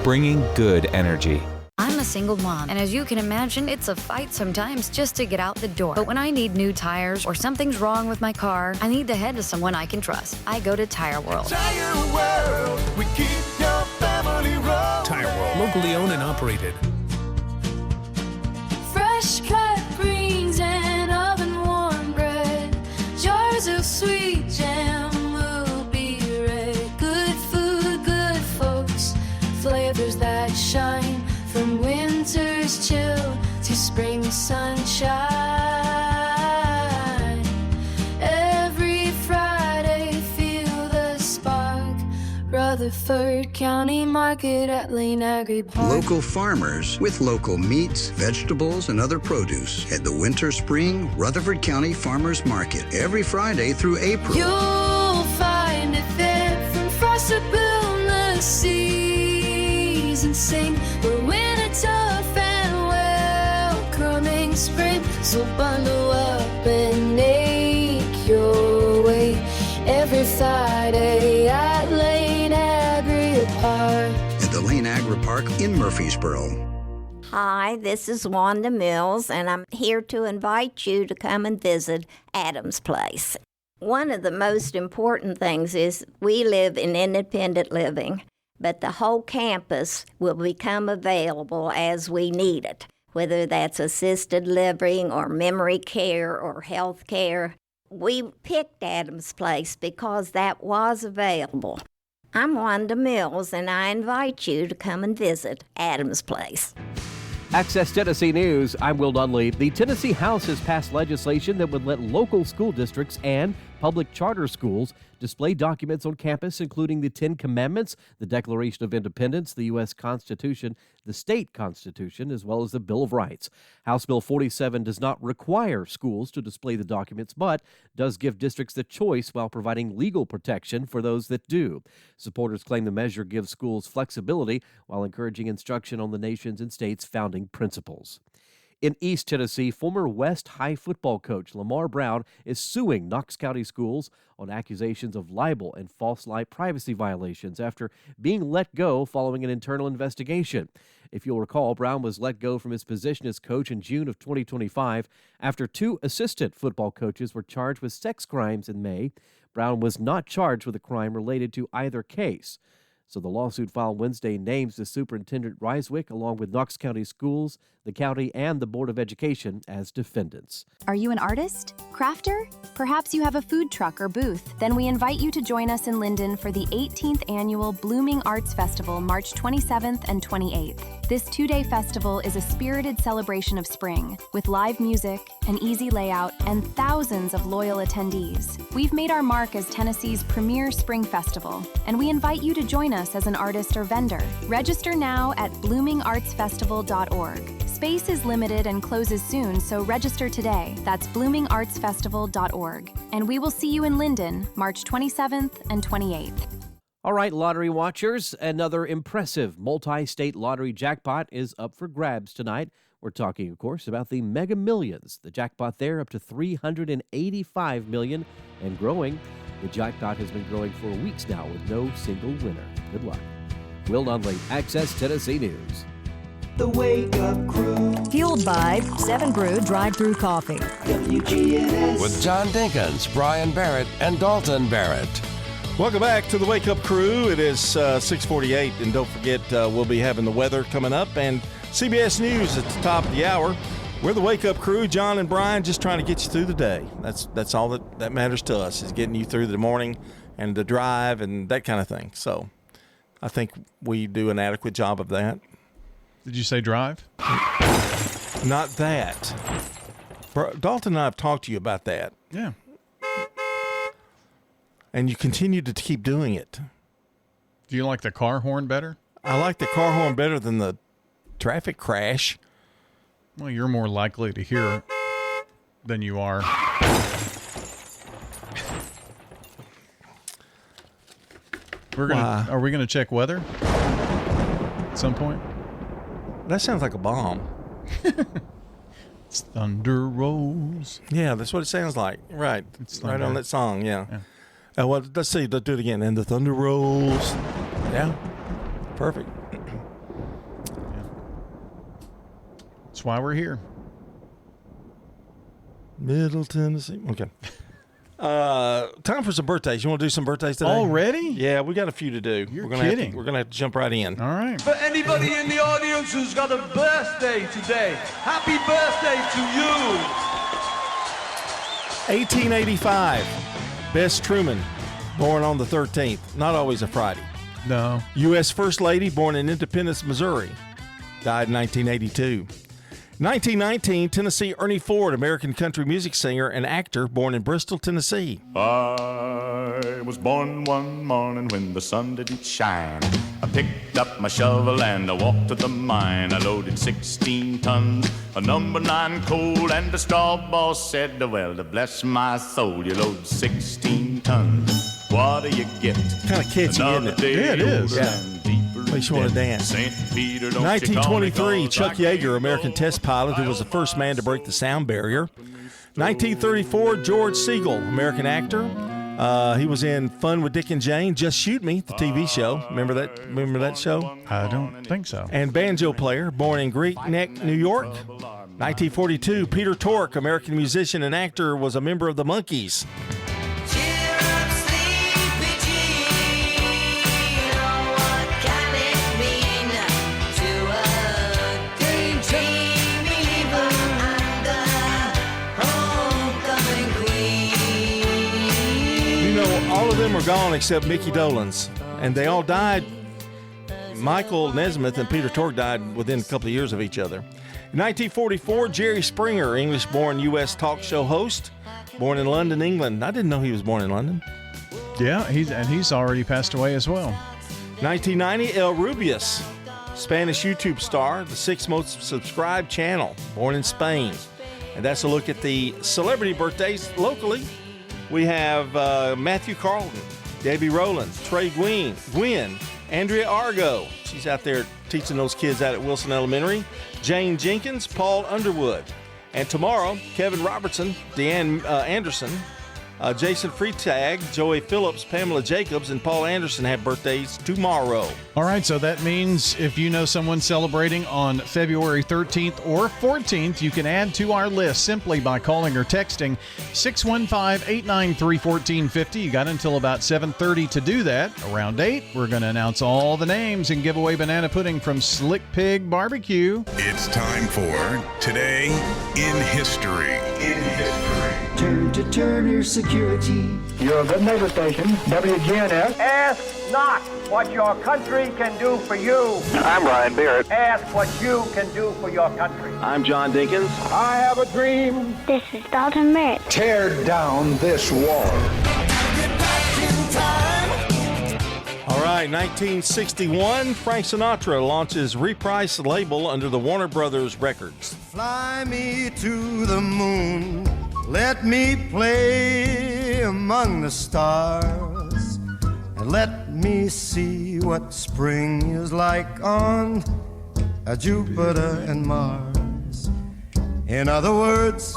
bringing good energy. I'm a single mom, and as you can imagine, it's a fight sometimes just to get out the door. But when I need new tires or something's wrong with my car, I need to head to someone I can trust. I go to Tire World. Tire World, we keep your family rolling. Tire World, locally owned and operated. Fresh cut greens and oven warm bread. Jars of sweet jam will be red. Good food, good folks. Flavors that shine. From winter's chill to spring sunshine. Every Friday, feel the spark. Rutherford Rutherford County Market at Lane Agri Park. Local farmers with local meats, vegetables, and other produce at the Winter Spring Rutherford County Farmers Market every Friday through April. You'll find it there from frost to boundless seas and sing. We're winter tough and welcoming spring. So bundle up and make your way every Friday at Lane Agri Park. At the Lane Agri Park in Murfreesboro. Hi, this is Wanda Mills, and I'm here to invite you to come and visit Adams Place. One of the most important things is we live in independent living, but the whole campus will become available as we need it, whether that's assisted living or memory care or health care. We picked Adams Place because that was available. I'm Wanda Mills, and I invite you to come and visit Adams Place. Access Tennessee News, I'm Will Dunley. The Tennessee House has passed legislation that would let local school districts and public charter schools display documents on campus, including the Ten Commandments, the Declaration of Independence, the U.S. Constitution, the state constitution, as well as the Bill of Rights. House Bill 47 does not require schools to display the documents, but does give districts the choice while providing legal protection for those that do. Supporters claim the measure gives schools flexibility while encouraging instruction on the nation's and state's founding principles. In East Tennessee, former West High football coach Lamar Brown is suing Knox County schools on accusations of libel and false light privacy violations after being let go following an internal investigation. If you'll recall, Brown was let go from his position as coach in June of 2025 after 2 assistant football coaches were charged with sex crimes in May. Brown was not charged with a crime related to either case. So the lawsuit filed Wednesday names the Superintendent Reiswick, along with Knox County Schools, the county, and the Board of Education as defendants. Are you an artist? Crafter? Perhaps you have a food truck or booth? Then we invite you to join us in Linden for the 18th Annual Blooming Arts Festival, March 27th and 28th. This 2-day festival is a spirited celebration of spring, with live music, an easy layout, and thousands of loyal attendees. We've made our mark as Tennessee's premier spring festival, and we invite you to join us as an artist or vendor. Register now at bloomingartsfestival.org. Space is limited and closes soon, so register today. That's bloomingartsfestival.org. And we will see you in Linden, March 27th and 28th. All right, lottery watchers, another impressive multi-state lottery jackpot is up for grabs tonight. We're talking, of course, about the Mega Millions. The jackpot there up to $385 million and growing. The jackpot has been growing for weeks now with no single winner. Good luck. Will Dunley, Access Tennessee News. The Wake Up Crew. Fueled by 7 Brew Drive-Thru Coffee. WGNS. With John Dinkins, Brian Barrett, and Dalton Barrett. Welcome back to the Wake Up Crew. It is 6:48, and don't forget we'll be having the weather coming up and CBS News at the top of the hour. We're the Wake Up Crew, John and Brian, just trying to get you through the day. That's all that matters to us, is getting you through the morning and the drive and that kind of thing. So I think we do an adequate job of that. Did you say drive? Not that. Dalton and I have talked to you about that. Yeah. And you continue to keep doing it. Do you like the car horn better? I like the car horn better than the traffic crash. Well, you're more likely to hear than you are. Are we gonna check weather at some point? That sounds like a bomb. It's thunder rolls. Yeah, that's what it sounds like. Right. It's right thunder. on that song, yeah. Well, let's see. Let's do it again. And the thunder rolls. Yeah. Perfect. That's why we're here. Middle Tennessee. Okay. Time for some birthdays. You want to do some birthdays today? Already? Yeah, we got a few to do. You're gonna kidding. We're going to have to jump right in. All right. For anybody in the audience who's got a birthday today, happy birthday to you. 1885. Bess Truman, born on the 13th. Not always a Friday. No. U.S. First Lady, born in Independence, Missouri. Died in 1982. 1919, Tennessee Ernie Ford, American country music singer and actor, born in Bristol, Tennessee. I was born one morning when the sun didn't shine. I picked up my shovel and I walked to the mine. I loaded 16 tons of number 9 coal, and the straw boss said, well, to bless my soul, you load 16 tons. What do you get? Kind of catchy, isn't it? Yeah, it is. Makes you want to dance. 1923, Chuck Yeager, American test pilot who was the first man to break the sound barrier. 1934, George Siegel, American actor. He was in Fun with Dick and Jane, Just Shoot Me, the TV show. Remember that show? I don't think so. And banjo player, born in Great Neck, New York. 1942, Peter Tork, American musician and actor, was a member of the Monkees. All of them are gone except Mickey Dolenz, and they all died. Michael Nesmith and Peter Tork died within a couple of years of each other. In 1944, Jerry Springer, English-born U.S. talk show host, born in London, England. I didn't know he was born in London. Yeah, he's already passed away as well. 1990, El Rubius, Spanish YouTube star, the 6th most subscribed channel, born in Spain. And that's a look at the celebrity birthdays locally. We have Matthew Carlton, Debbie Rowlands, Trey Gwynn, Andrea Argo. She's out there teaching those kids out at Wilson Elementary. Jane Jenkins, Paul Underwood. And tomorrow, Kevin Robertson, Deanne Anderson, Jason Freitag, Joey Phillips, Pamela Jacobs, and Paul Anderson have birthdays tomorrow. All right, so that means if you know someone celebrating on February 13th or 14th, you can add to our list simply by calling or texting 615-893-1450. You got until about 7:30 to do that. Around 8, we're going to announce all the names and give away banana pudding from Slick Pig Barbecue. It's time for Today in History. Turn to Turner Security. You're a good neighbor station, WGNS. Ask not what your country can do for you. I'm Ryan Barrett. Ask what you can do for your country. I'm John Dinkins. I have a dream. This is Dalton Merritt. Tear down this wall. All right, 1961, Frank Sinatra launches Reprise label under the Warner Brothers Records. Fly me to the moon. Let me play among the stars, and let me see what spring is like on Jupiter and Mars. In other words,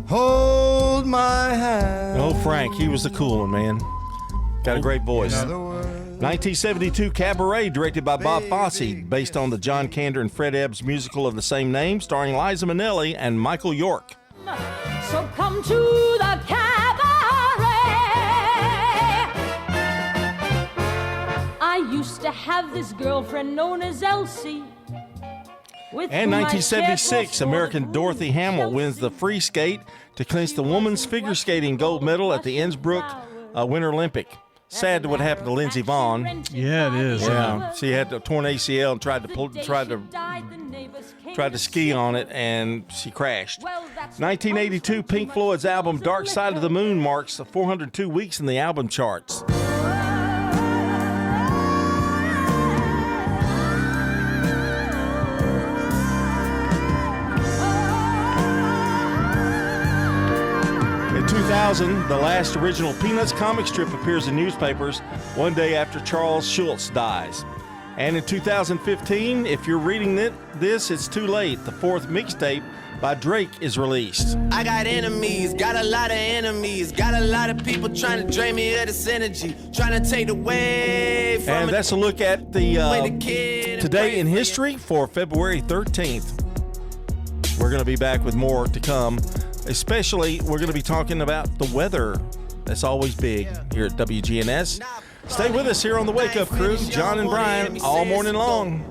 hold my hand. Oh, Frank, he was the cool one, man. Got a great voice. 1972, Cabaret, directed by Bob Fosse, based on the John Kander and Fred Ebbs musical of the same name, starring Liza Minnelli and Michael York. So come to the cabaret. I used to have this girlfriend known as Elsie. And 1976, American Dorothy Hamill wins the free skate to clinch the women's figure skating gold medal at the Innsbruck Winter Olympic. Sad what happened to Lindsey Vonn. Yeah, it is. Yeah, she had a torn ACL and tried to ski on it, and she crashed. 1982, Pink Floyd's album Dark Side of the Moon marks 402 weeks in the album charts. In 2000, the last original Peanuts comic strip appears in newspapers one day after Charles Schulz dies. And in 2015, if you're reading this, it's too late. The 4th mixtape by Drake is released. I got enemies, got a lot of enemies, got a lot of people trying to drain me of this energy, trying to take away from And that's a look at the Today in History for February 13th. We're going to be back with more to come. Especially, we're going to be talking about the weather. That's always big here at WGNS. Stay with us here on the Wake Up Crew, John and Brian, all morning long.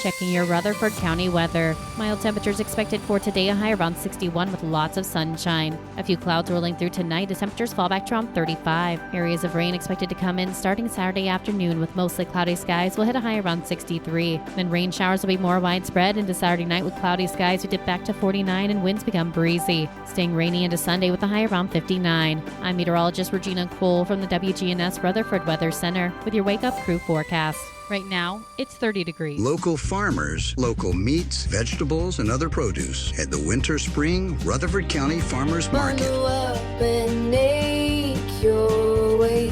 Checking your Rutherford County weather. Mild temperatures expected for today, a high around 61 with lots of sunshine. A few clouds rolling through tonight as temperatures fall back to around 35. Areas of rain expected to come in starting Saturday afternoon with mostly cloudy skies. We'll hit a high around 63. Then rain showers will be more widespread into Saturday night with cloudy skies. We dip back to 49 and winds become breezy. Staying rainy into Sunday with a high around 59. I'm meteorologist Regina Cole from the WGNS Rutherford Weather Center with your Wake Up Crew forecast. Right now, it's 30 degrees. Local farmers, local meats, vegetables, and other produce at the Winter Spring Rutherford County Farmers Market. Bundle up and make your way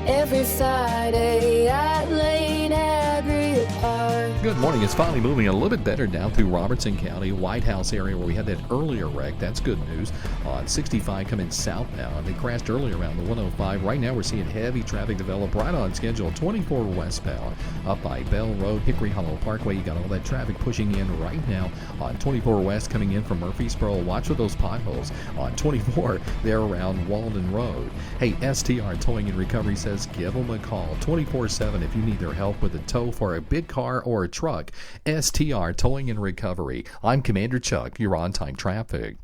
every Friday at Lane Agri Park. Good morning. It's finally moving a little bit better down through Robertson County, White House area where we had that earlier wreck. That's good news. On 65 coming southbound. They crashed earlier around the 105. Right now we're seeing heavy traffic develop right on schedule. 24 westbound up by Bell Road, Hickory Hollow Parkway. You got all that traffic pushing in right now on 24 west coming in from Murfreesboro. Watch for those potholes. On 24, they're around Walden Road. Hey, STR Towing and Recovery says give them a call 24/7 if you need their help with a tow for a big car or a truck. STR Towing and Recovery. I'm Commander Chuck. You're on time traffic.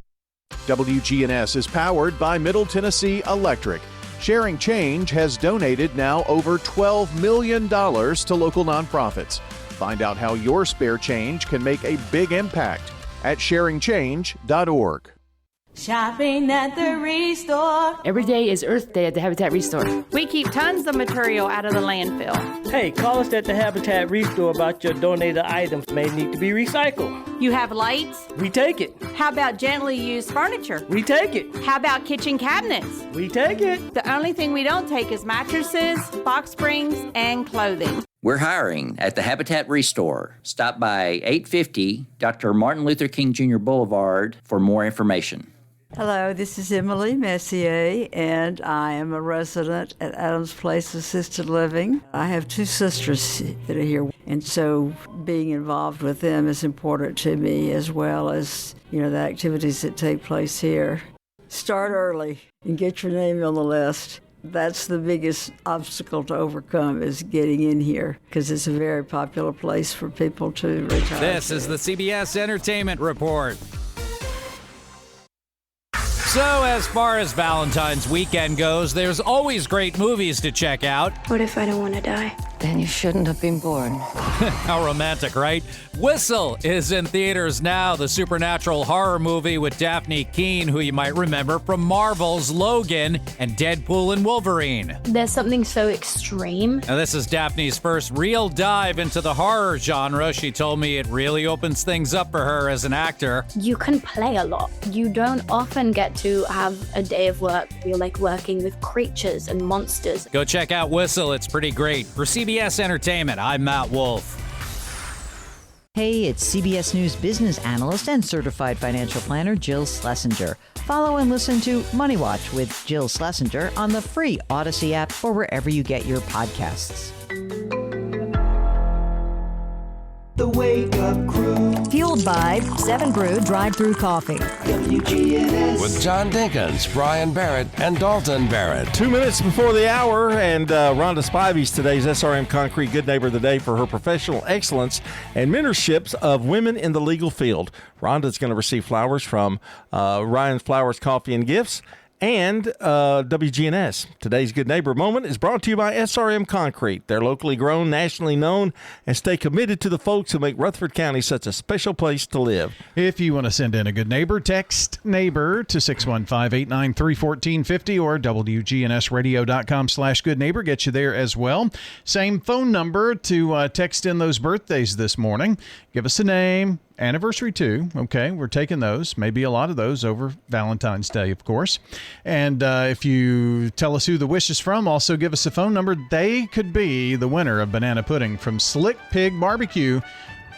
WGNS is powered by Middle Tennessee Electric. Sharing Change has donated now over $12 million to local nonprofits. Find out how your spare change can make a big impact at sharingchange.org. Shopping at the Restore. Every day is Earth Day at the Habitat Restore. We keep tons of material out of the landfill. Hey, call us at the Habitat Restore about your donated items may need to be recycled. You have lights? We take it. How about gently used furniture? We take it. How about kitchen cabinets? We take it. The only thing we don't take is mattresses, box springs, and clothing. We're hiring at the Habitat Restore. Stop by 850 Dr. Martin Luther King Jr. Boulevard for more information. Hello, this is Emily Messier, and I am a resident at Adams Place Assisted Living. I have two sisters that are here, and so being involved with them is important to me, as well as, the activities that take place here. Start early and get your name on the list. That's the biggest obstacle to overcome, is getting in here, because it's a very popular place for people to retire. This is the CBS Entertainment Report. So, as far as Valentine's weekend goes, there's always great movies to check out. What if I don't want to die? Then you shouldn't have been born. How romantic, right? Whistle is in theaters now, the supernatural horror movie with Daphne Keane, who you might remember from Marvel's Logan and Deadpool and Wolverine. There's something so extreme. Now, this is Daphne's first real dive into the horror genre. She told me it really opens things up for her as an actor. You can play a lot. You don't often get to have a day of work where you're like working with creatures and monsters. Go check out Whistle. It's pretty great. For CBS Entertainment, I'm Matt Wolf. Hey, it's CBS News business analyst and certified financial planner Jill Schlesinger. Follow and listen to Money Watch with Jill Schlesinger on the free Odyssey app or wherever you get your podcasts. The Wake Up Crew. Fueled by 7 Brew Drive-Thru Coffee. WGNS. With John Dinkins, Brian Barrett, and Dalton Barrett. 2 minutes before the hour, and Rhonda Spivey's today's SRM Concrete Good Neighbor of the Day for her professional excellence and mentorships of women in the legal field. Rhonda's going to receive flowers from Ryan's Flowers Coffee and Gifts and WGNS. Today's Good Neighbor moment is brought to you by SRM Concrete. They're locally grown, nationally known, and stay committed to the folks who make Rutherford County such a special place to live. If you want to send in a good neighbor, text neighbor to 615-893-1450 or WGNSradio.com/good neighbor. Get you there as well. Same phone number to text in those birthdays this morning. Give us a name. Anniversary too. Okay, we're taking those. Maybe a lot of those over Valentine's Day, of course. And if you tell us who the wish is from, also give us a phone number. They could be the winner of banana pudding from Slick Pig Barbecue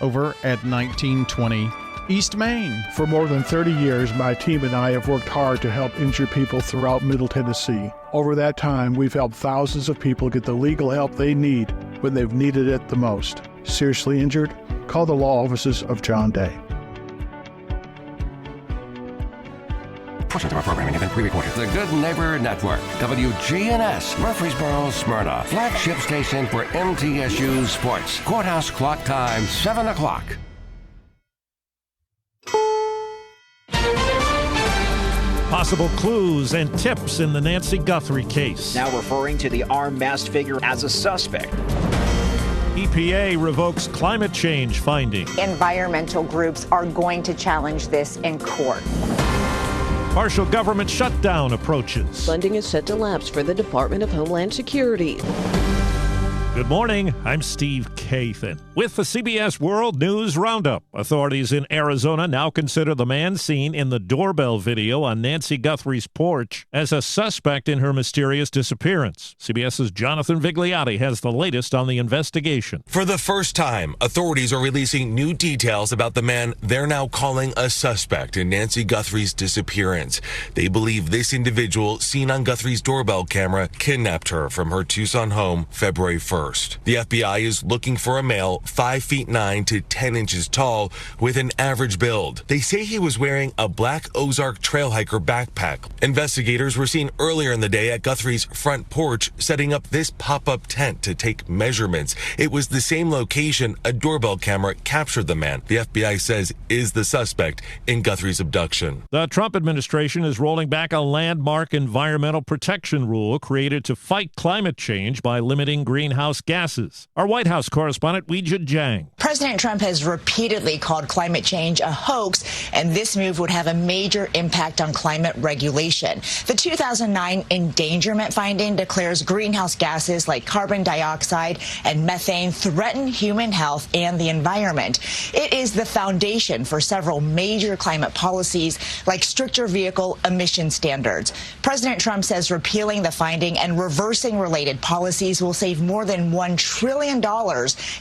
over at 1920 East Main. For more than 30 years, my team and I have worked hard to help injured people throughout Middle Tennessee. Over that time, we've helped thousands of people get the legal help they need when they've needed it the most. Seriously injured? Call the law offices of John Day. Portions of our programming have been pre-recorded. The Good Neighbor Network. WGNS, Murfreesboro, Smyrna. Flagship station for MTSU Sports. Courthouse clock time, 7 o'clock. Possible clues and tips in the Nancy Guthrie case. Now referring to the armed masked figure as a suspect. EPA revokes climate change finding. Environmental groups are going to challenge this in court. Partial government shutdown approaches. Funding is set to lapse for the Department of Homeland Security. Good morning, I'm Steve Kathan. With the CBS World News Roundup, authorities in Arizona now consider the man seen in the doorbell video on Nancy Guthrie's porch as a suspect in her mysterious disappearance. CBS's Jonathan Vigliotti has the latest on the investigation. For the first time, authorities are releasing new details about the man they're now calling a suspect in Nancy Guthrie's disappearance. They believe this individual, seen on Guthrie's doorbell camera, kidnapped her from her Tucson home February 1st. The FBI is looking for a male 5'9" to 10 inches tall with an average build. They say he was wearing a black Ozark trail hiker backpack. Investigators were seen earlier in the day at Guthrie's front porch setting up this pop-up tent to take measurements. It was the same location a doorbell camera captured the man the FBI says is the suspect in Guthrie's abduction. The Trump administration is rolling back a landmark environmental protection rule created to fight climate change by limiting greenhouse gases. Our White House correspondent, Weijia Jiang. President Trump has repeatedly called climate change a hoax, and this move would have a major impact on climate regulation. The 2009 endangerment finding declares greenhouse gases like carbon dioxide and methane threaten human health and the environment. It is the foundation for several major climate policies like stricter vehicle emission standards. President Trump says repealing the finding and reversing related policies will save more than $1 trillion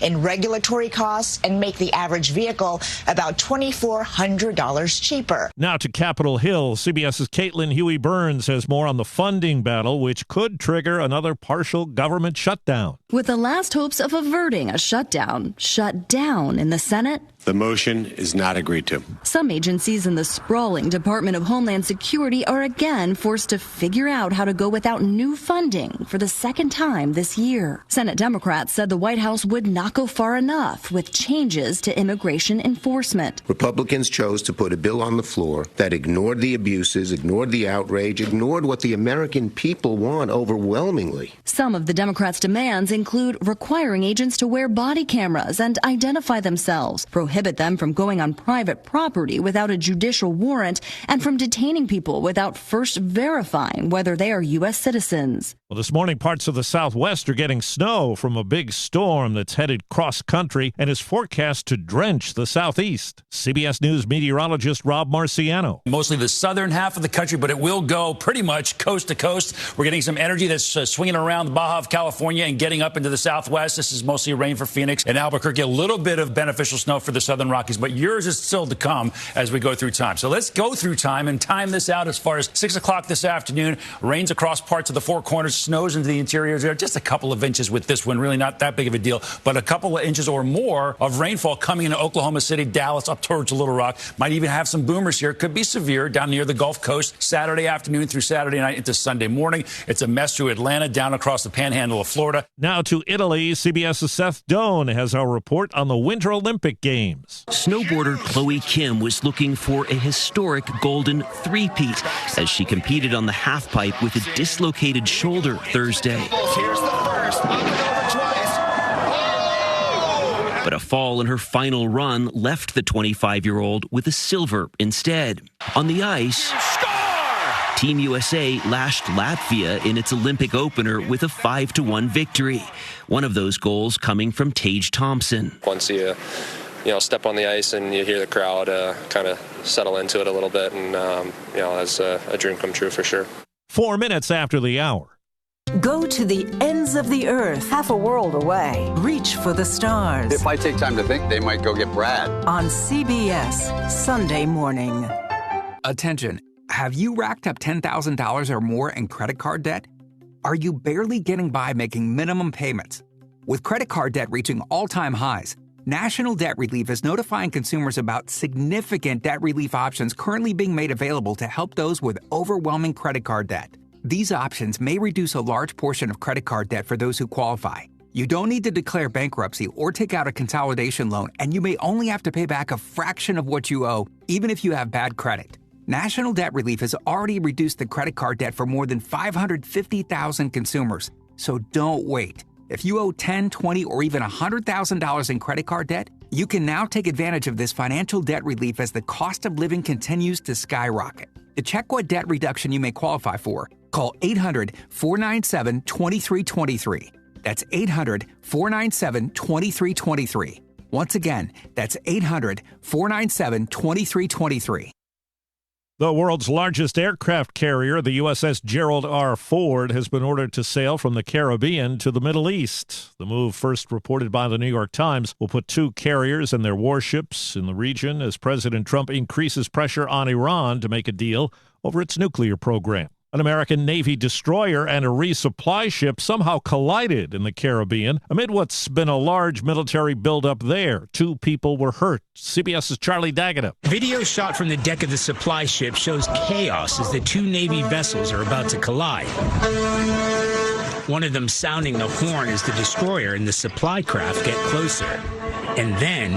in regulatory costs and make the average vehicle about $2,400 cheaper. Now to Capitol Hill, CBS's Caitlin Huey-Burns has more on the funding battle, which could trigger another partial government shutdown. With the last hopes of averting a shutdown shut down in the Senate, the motion is not agreed to. Some agencies in the sprawling Department of Homeland Security are again forced to figure out how to go without new funding for the second time this year. Senate Democrats said the White House would not go far enough with changes to immigration enforcement. Republicans chose to put a bill on the floor that ignored the abuses, ignored the outrage, ignored what the American people want overwhelmingly. Some of the Democrats' demands include requiring agents to wear body cameras and identify themselves, prohibit them from going on private property without a judicial warrant, and from detaining people without first verifying whether they are U.S. citizens. Well, this morning, parts of the Southwest are getting snow from a big storm that's headed cross-country and is forecast to drench the Southeast. CBS News meteorologist Rob Marciano. Mostly the southern half of the country, but it will go pretty much coast to coast. We're getting some energy that's swinging around the Baja of California and getting up into the Southwest. This is mostly rain for Phoenix and Albuquerque. A little bit of beneficial snow for the Southern Rockies, but yours is still to come as we go through time. So let's go through time and time this out as far as 6 o'clock this afternoon. Rains across parts of the Four Corners, snows into the interiors there. Just a couple of inches with this one, really not that big of a deal, but a couple of inches or more of rainfall coming into Oklahoma City, Dallas, up towards Little Rock. Might even have some boomers here. Could be severe down near the Gulf Coast Saturday afternoon through Saturday night into Sunday morning. It's a mess through Atlanta, down across the panhandle of Florida. Now to Italy. CBS's Seth Doan has our report on the Winter Olympic Games. Snowboarder Chloe Kim was looking for a historic golden three-peat as she competed on the halfpipe with a dislocated shoulder Thursday. Here's the first. Up and over twice. But a fall in her final run left the 25-year-old with a silver instead. On the ice, Team USA lashed Latvia in its Olympic opener with a 5-1 victory. One of those goals coming from Tage Thompson. Once you step on the ice and you hear the crowd kind of settle into it a little bit, and that's a dream come true for sure. 4 minutes after the hour. Go to the ends of the earth, half a world away. Reach for the stars. If I take time to think, they might go get Brad. On CBS, Sunday morning. Attention. Have you racked up $10,000 or more in credit card debt? Are you barely getting by making minimum payments? With credit card debt reaching all-time highs, National Debt Relief is notifying consumers about significant debt relief options currently being made available to help those with overwhelming credit card debt. These options may reduce a large portion of credit card debt for those who qualify. You don't need to declare bankruptcy or take out a consolidation loan, and you may only have to pay back a fraction of what you owe, even if you have bad credit. National Debt Relief has already reduced the credit card debt for more than 550,000 consumers. So don't wait. If you owe $10,000, $20,000, or even $100,000 in credit card debt, you can now take advantage of this financial debt relief as the cost of living continues to skyrocket. To check what debt reduction you may qualify for, call 800-497-2323. That's 800-497-2323. Once again, that's 800-497-2323. The world's largest aircraft carrier, the USS Gerald R. Ford, has been ordered to sail from the Caribbean to the Middle East. The move, first reported by the New York Times, will put 2 carriers and their warships in the region as President Trump increases pressure on Iran to make a deal over its nuclear program. An American Navy destroyer and a resupply ship somehow collided in the Caribbean amid what's been a large military buildup there. 2 people were hurt. CBS's Charlie D'Agata. Video shot from the deck of the supply ship shows chaos as the 2 Navy vessels are about to collide. One of them sounding the horn as the destroyer and the supply craft get closer. And then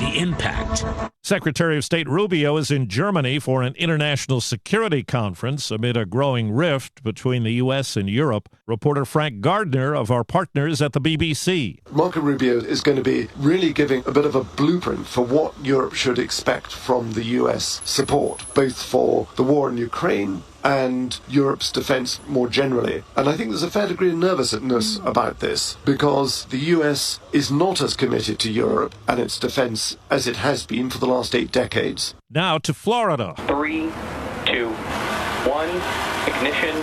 the impact. Secretary of State Rubio is in Germany for an international security conference amid a growing rift between the U.S. and Europe. Reporter Frank Gardner of our partners at the BBC. Marco Rubio is going to be really giving a bit of a blueprint for what Europe should expect from the U.S. support, both for the war in Ukraine and Europe's defence more generally. And I think there's a fair degree of nervousness about this, because the US is not as committed to Europe and its defence as it has been for the last 8 decades. Now to Florida. 3, 2, 1, ignition,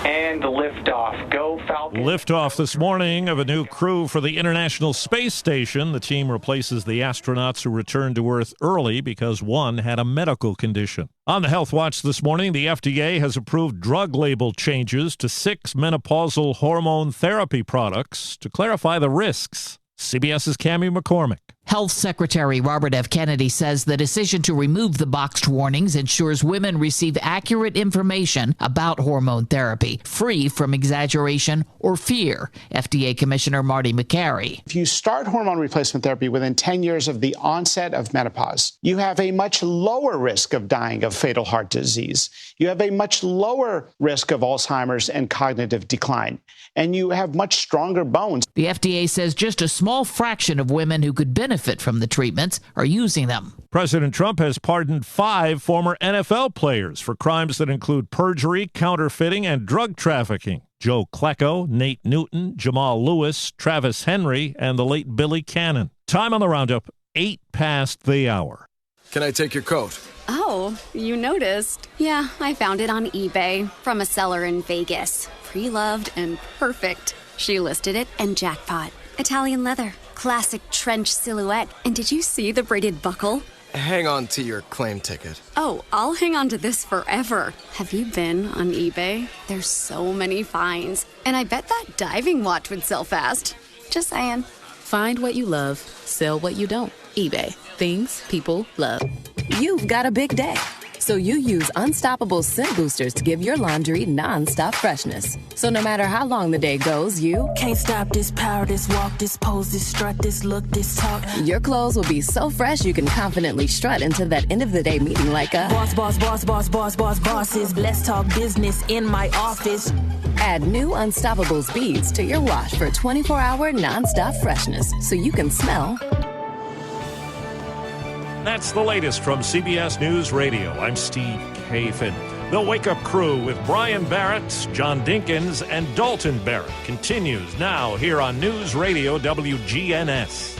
and liftoff. Go Falcon. Liftoff this morning of a new crew for the International Space Station. The team replaces the astronauts who returned to Earth early because one had a medical condition. On the Health Watch this morning, the FDA has approved drug label changes to 6 menopausal hormone therapy products to clarify the risks. CBS's Cammie McCormick. Health Secretary Robert F. Kennedy says the decision to remove the boxed warnings ensures women receive accurate information about hormone therapy, free from exaggeration or fear. FDA Commissioner Marty Makary. If you start hormone replacement therapy within 10 years of the onset of menopause, you have a much lower risk of dying of fatal heart disease. You have a much lower risk of Alzheimer's and cognitive decline, and you have much stronger bones. The FDA says just a small fraction of women who could benefit from the treatments are using them. President Trump has pardoned 5 former NFL players for crimes that include perjury, counterfeiting, and drug trafficking. Joe Klecko, Nate Newton, Jamal Lewis, Travis Henry, and the late Billy Cannon. Time on the roundup, 8 past the hour. Can I take your coat? Oh, you noticed. Yeah, I found it on eBay from a seller in Vegas. Pre-loved and perfect. She listed it and jackpot. Italian leather, classic trench silhouette. And did you see the braided buckle? Hang on to your claim ticket. Oh, I'll hang on to this forever. Have you been on eBay? There's so many finds. And I bet that diving watch would sell fast. Just saying. Find what you love, sell what you don't. eBay. Things people love. You've got a big day, so you use Unstoppable Scent Boosters to give your laundry non-stop freshness. So no matter how long the day goes, you can't stop this power, this walk, this pose, this strut, this look, this talk. Your clothes will be so fresh you can confidently strut into that end of the day meeting like a boss, boss, boss, boss, boss, boss, bosses. Let's talk business in my office. Add new Unstoppables beads to your wash for 24-hour non-stop freshness, so you can smell. That's the latest from CBS News Radio. I'm Steve Kathan. The Wake Up Crew with Brian Barrett, John Dinkins, and Dalton Barrett continues now here on News Radio WGNS.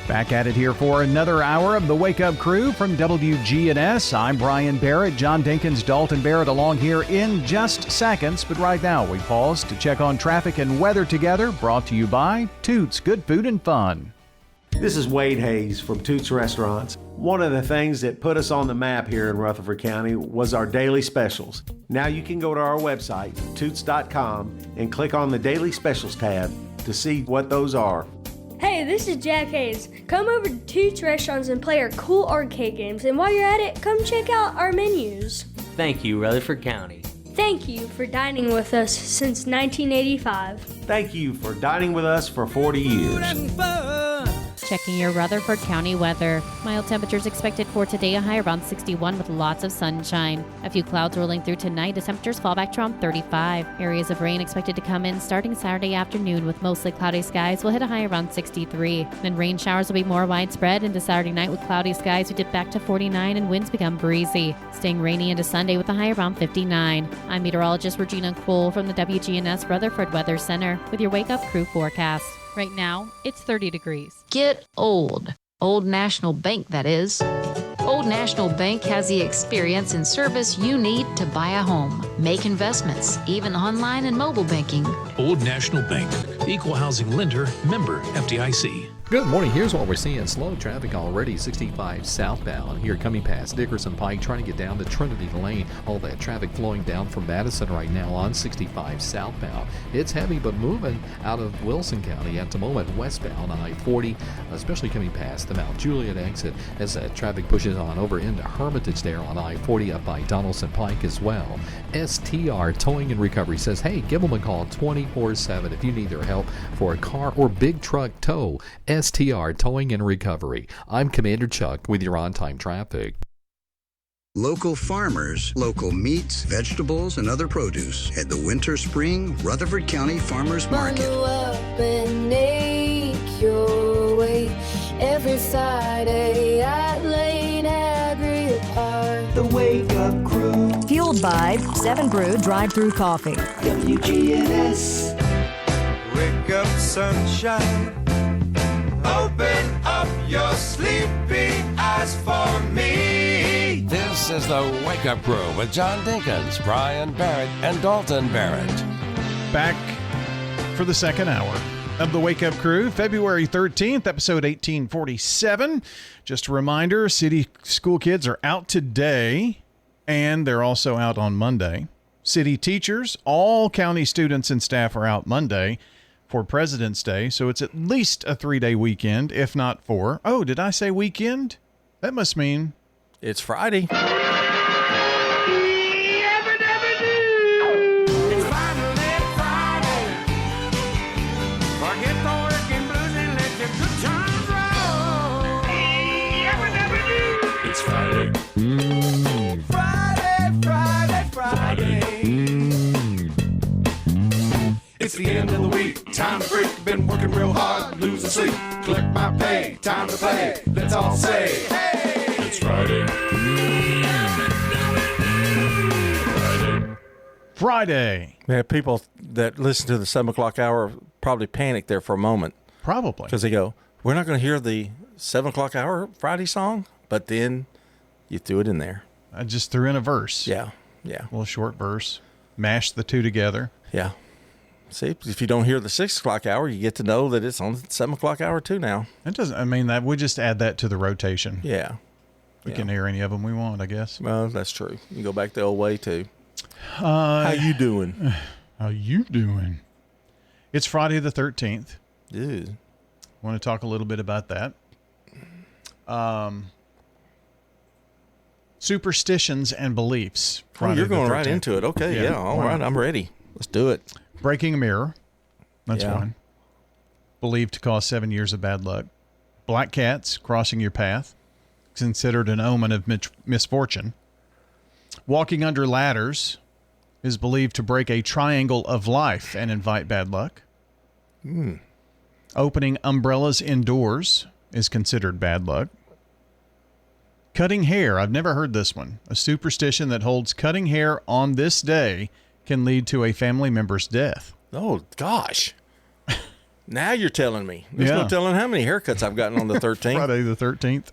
Back at it here for another hour of the Wake Up Crew from WGNS. I'm Brian Barrett, John Dinkins, Dalton Barrett along here in just seconds. But right now we pause to check on traffic and weather together, brought to you by Toots Good Food and Fun. This is Wade Hayes from Toots Restaurants. One of the things that put us on the map here in Rutherford County was our daily specials. Now you can go to our website, toots.com, and click on the Daily Specials tab to see what those are. Hey, this is Jack Hayes. Come over to Toots Restaurants and play our cool arcade games. And while you're at it, come check out our menus. Thank you, Rutherford County. Thank you for dining with us since 1985. Thank you for dining with us for 40 years. Checking your Rutherford County weather. Mild temperatures expected for today, a high around 61 with lots of sunshine. A few clouds rolling through tonight as temperatures fall back to around 35. Areas of rain expected to come in starting Saturday afternoon with mostly cloudy skies. We'll hit a high around 63. Then rain showers will be more widespread into Saturday night with cloudy skies. We dip back to 49 and winds become breezy. Staying rainy into Sunday with a high around 59. I'm meteorologist Regina Cole from the WGNS Rutherford Weather Center with your Wake Up Crew forecast. Right now, it's 30 degrees. Get old. Old National Bank, that is. Old National Bank has the experience and service you need to buy a home, make investments, even online and mobile banking. Old National Bank, equal housing lender, member FDIC. Good morning. Here's what we're seeing. Slow traffic already, 65 southbound. Here coming past Dickerson Pike, trying to get down to Trinity Lane. All that traffic flowing down from Madison right now on 65 southbound. It's heavy but moving out of Wilson County at the moment westbound on I-40, especially coming past the Mount Juliet exit as that traffic pushes on over into Hermitage there on I-40 up by Donaldson Pike as well. STR Towing and Recovery says, hey, give them a call 24/7 if you need their help for a car or big truck tow. STR Towing and Recovery. I'm Commander Chuck with your on-time traffic. Local farmers, local meats, vegetables, and other produce at the Winter Spring Rutherford County Farmers Market. Bundle up and make your way every Friday at Lane Agri Park. The Wake Up Crew. Fueled by 7 Brew Drive-Thru Coffee. WGNS. Wake up, sunshine. Open up your sleepy eyes for me. This is the Wake Up Crew with John Dinkins, Brian Barrett, and Dalton Barrett. Back for the second hour of the Wake Up Crew, February 13th, episode 1847. Just a reminder, city school kids are out today, and they're also out on Monday. City teachers, all county students and staff are out Monday for President's Day, so it's at least a 3-day weekend, if not 4. Oh, did I say weekend? That must mean it's Friday. It's Friday. Friday. It's the end of the week, time to freak. Been working real hard, losing sleep. Collect my pay, time to play. Let's all say, hey! It's Friday. Friday. Yeah, people that listen to the 7 o'clock hour probably panic there for a moment. Probably. Because they go, we're not going to hear the 7 o'clock hour Friday song, but then you threw it in there. I just threw in a verse. Yeah. A little short verse. Mashed the two together. Yeah. See, if you don't hear the 6 o'clock hour, you get to know that it's on the 7 o'clock hour too now. It doesn't, I mean, that we just add that to the rotation. Yeah. We can hear any of them we want, I guess. Well, that's true. You go back the old way too. How you doing? How you doing? It's Friday the 13th. Dude. Want to talk a little bit about that. Superstitions and beliefs. Oh, you're going right into it. Okay, yeah. All right, I'm ready. Let's do it. Breaking a mirror. That's one. Believed to cause 7 years of bad luck. Black cats crossing your path. Considered an omen of misfortune. Walking under ladders is believed to break a triangle of life and invite bad luck. Opening umbrellas indoors is considered bad luck. Cutting hair. I've never heard this one. A superstition that holds cutting hair on this day can lead to a family member's death. Oh, gosh. Now you're telling me. There's no telling how many haircuts I've gotten on the 13th. Friday the 13th.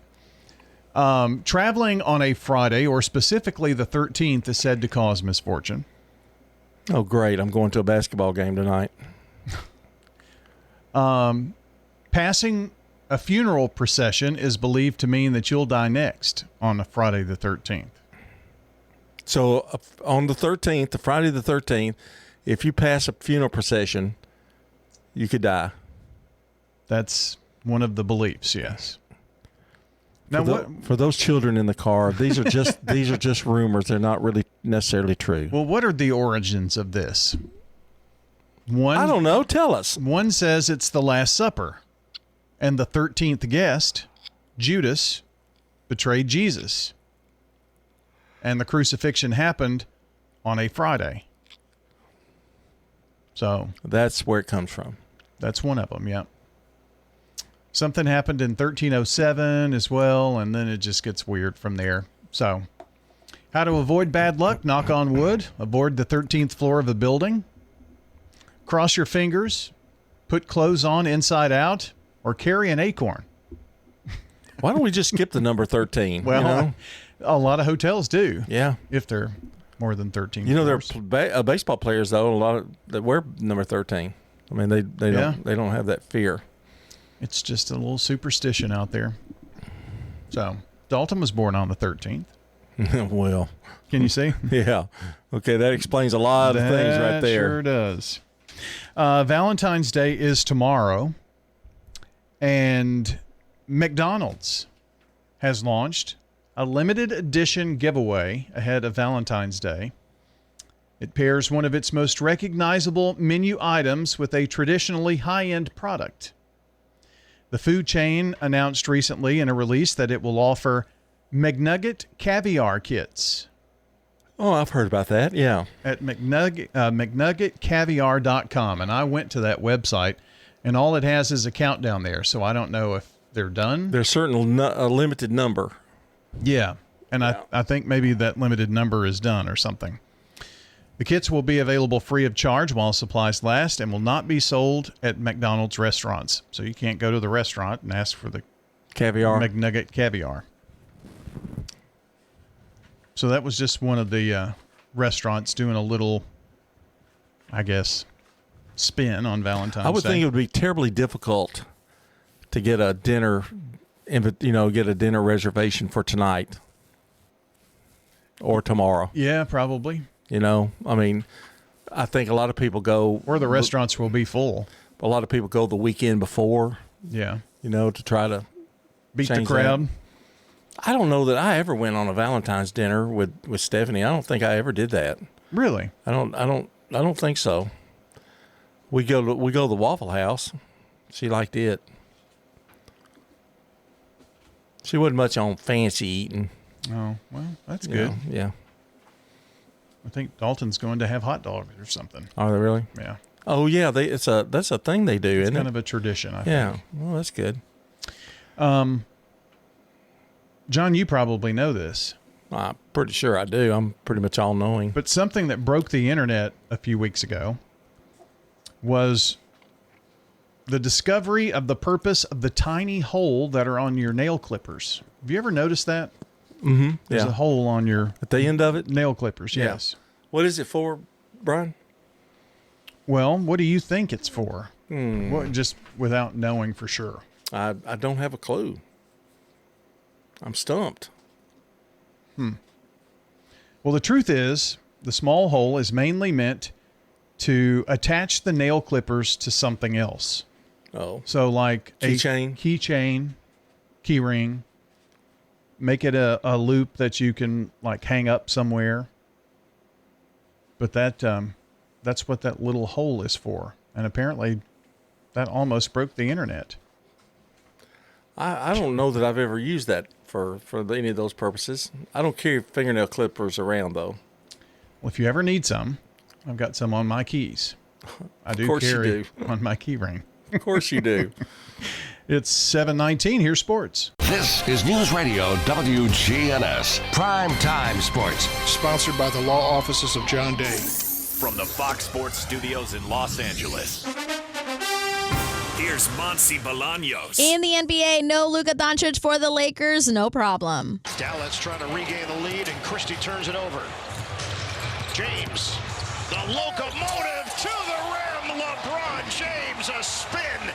Traveling on a Friday, or specifically the 13th, is said to cause misfortune. Oh, great. I'm going to a basketball game tonight. Passing a funeral procession is believed to mean that you'll die next on a Friday the 13th. So on the 13th, the Friday the 13th, if you pass a funeral procession, you could die. That's one of the beliefs, yes. Now, for those children in the car, these are just rumors. They're not really necessarily true. Well, what are the origins of this? I don't know. Tell us. One says it's the Last Supper, and the 13th guest, Judas, betrayed Jesus, and the crucifixion happened on a Friday. So that's where it comes from. That's one of them, yeah. Something happened in 1307 as well, and then it just gets weird from there. So, how to avoid bad luck, knock on wood, aboard the 13th floor of a building, cross your fingers, put clothes on inside out, or carry an acorn. Why don't we just skip the number 13? Well, you know? A lot of hotels do. Yeah. If they're more than 13 You know, floors. there are baseball players, though, a lot that wear number 13. I mean, they don't have that fear. It's just a little superstition out there. So, Dalton was born on the 13th. Well. Can you see? Yeah. Okay, that explains a lot of things right there. That sure does. Valentine's Day is tomorrow, and McDonald's has launched a limited edition giveaway ahead of Valentine's Day. It pairs one of its most recognizable menu items with a traditionally high-end product. The food chain announced recently in a release that it will offer McNugget caviar kits. Oh, I've heard about that, yeah. At McNuggetCaviar.com. And I went to that website, and all it has is a countdown there, so I don't know if they're done. There's certainly a limited number. Yeah, and yeah. I think maybe that limited number is done or something. The kits will be available free of charge while supplies last and will not be sold at McDonald's restaurants. So you can't go to the restaurant and ask for the caviar, McNugget caviar. So that was just one of the restaurants doing a little, I guess, spin on Valentine's Day. I would think it would be terribly difficult to get a dinner, get a dinner reservation for tonight or tomorrow. Yeah, probably. You know, I mean, I think a lot of people go... Or the restaurants will be full. A lot of people go the weekend before. Yeah. You know, to try to beat the crowd. That. I don't know that I ever went on a Valentine's dinner with Stephanie. I don't think I ever did that. Really? I don't think so. We go to the Waffle House. She liked it. She wasn't much on fancy eating. Oh, well, that's good. Yeah. I think Dalton's going to have hot dogs or something. Are they really? Yeah. Oh yeah, that's a thing they do. It's isn't kind it? of a tradition. I think. Yeah. Well, that's good. John, you probably know this. I'm pretty sure I do. I'm pretty much all knowing. But something that broke the internet a few weeks ago was the discovery of the purpose of the tiny hole that are on your nail clippers. Have you ever noticed that? Mm-hmm. There's a hole on your... At the end of it? Nail clippers, yes. What is it for, Brian? Well, what do you think it's for? Hmm. Well, just without knowing for sure. I don't have a clue. I'm stumped. Well, the truth is, the small hole is mainly meant to attach the nail clippers to something else. Oh. So like keychain? A keychain, key ring. Make it a loop that you can like hang up somewhere. But that's what that little hole is for. And apparently that almost broke the internet. I don't know that I've ever used that for any of those purposes. I don't carry fingernail clippers around, though. Well, if you ever need some, I've got some on my keys. I do Of course carry you do. on my key ring. Of course you do. It's 7:19. Here's sports. This is News Radio WGNS Prime Time Sports. Sponsored by the law offices of John Day. From the Fox Sports Studios in Los Angeles, here's Monty Bolaños. In the NBA, no Luka Doncic for the Lakers, no problem. Dallas trying to regain the lead, and Christie turns it over. James, the locomotive to the rim. LeBron James, a spin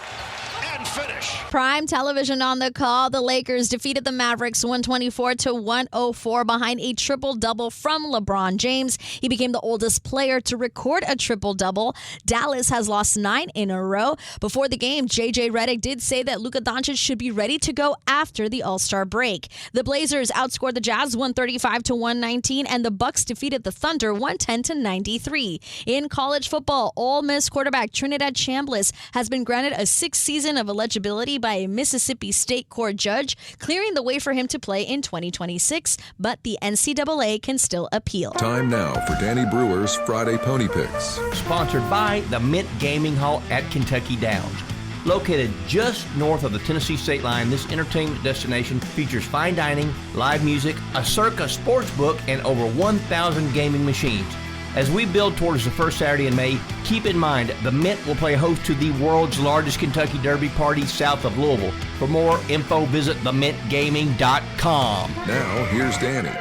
and finish. Prime television on the call. The Lakers defeated the Mavericks 124-104 behind a triple-double from LeBron James. He became the oldest player to record a triple-double. Dallas has lost 9 in a row. Before the game, J.J. Redick did say that Luka Doncic should be ready to go after the All-Star break. The Blazers outscored the Jazz 135-119, and the Bucks defeated the Thunder 110-93. In college football, Ole Miss quarterback Trinidad Chambliss has been granted a 6th season of eligibility by a Mississippi State Court judge, clearing the way for him to play in 2026, but the NCAA can still appeal. Time now for Danny Brewer's Friday Pony Picks. Sponsored by the Mint Gaming Hall at Kentucky Downs. Located just north of the Tennessee state line, this entertainment destination features fine dining, live music, a Circa sports book, and over 1,000 gaming machines. As we build towards the first Saturday in May, keep in mind the Mint will play host to the world's largest Kentucky Derby party south of Louisville. For more info, visit themintgaming.com. Now, here's Danny.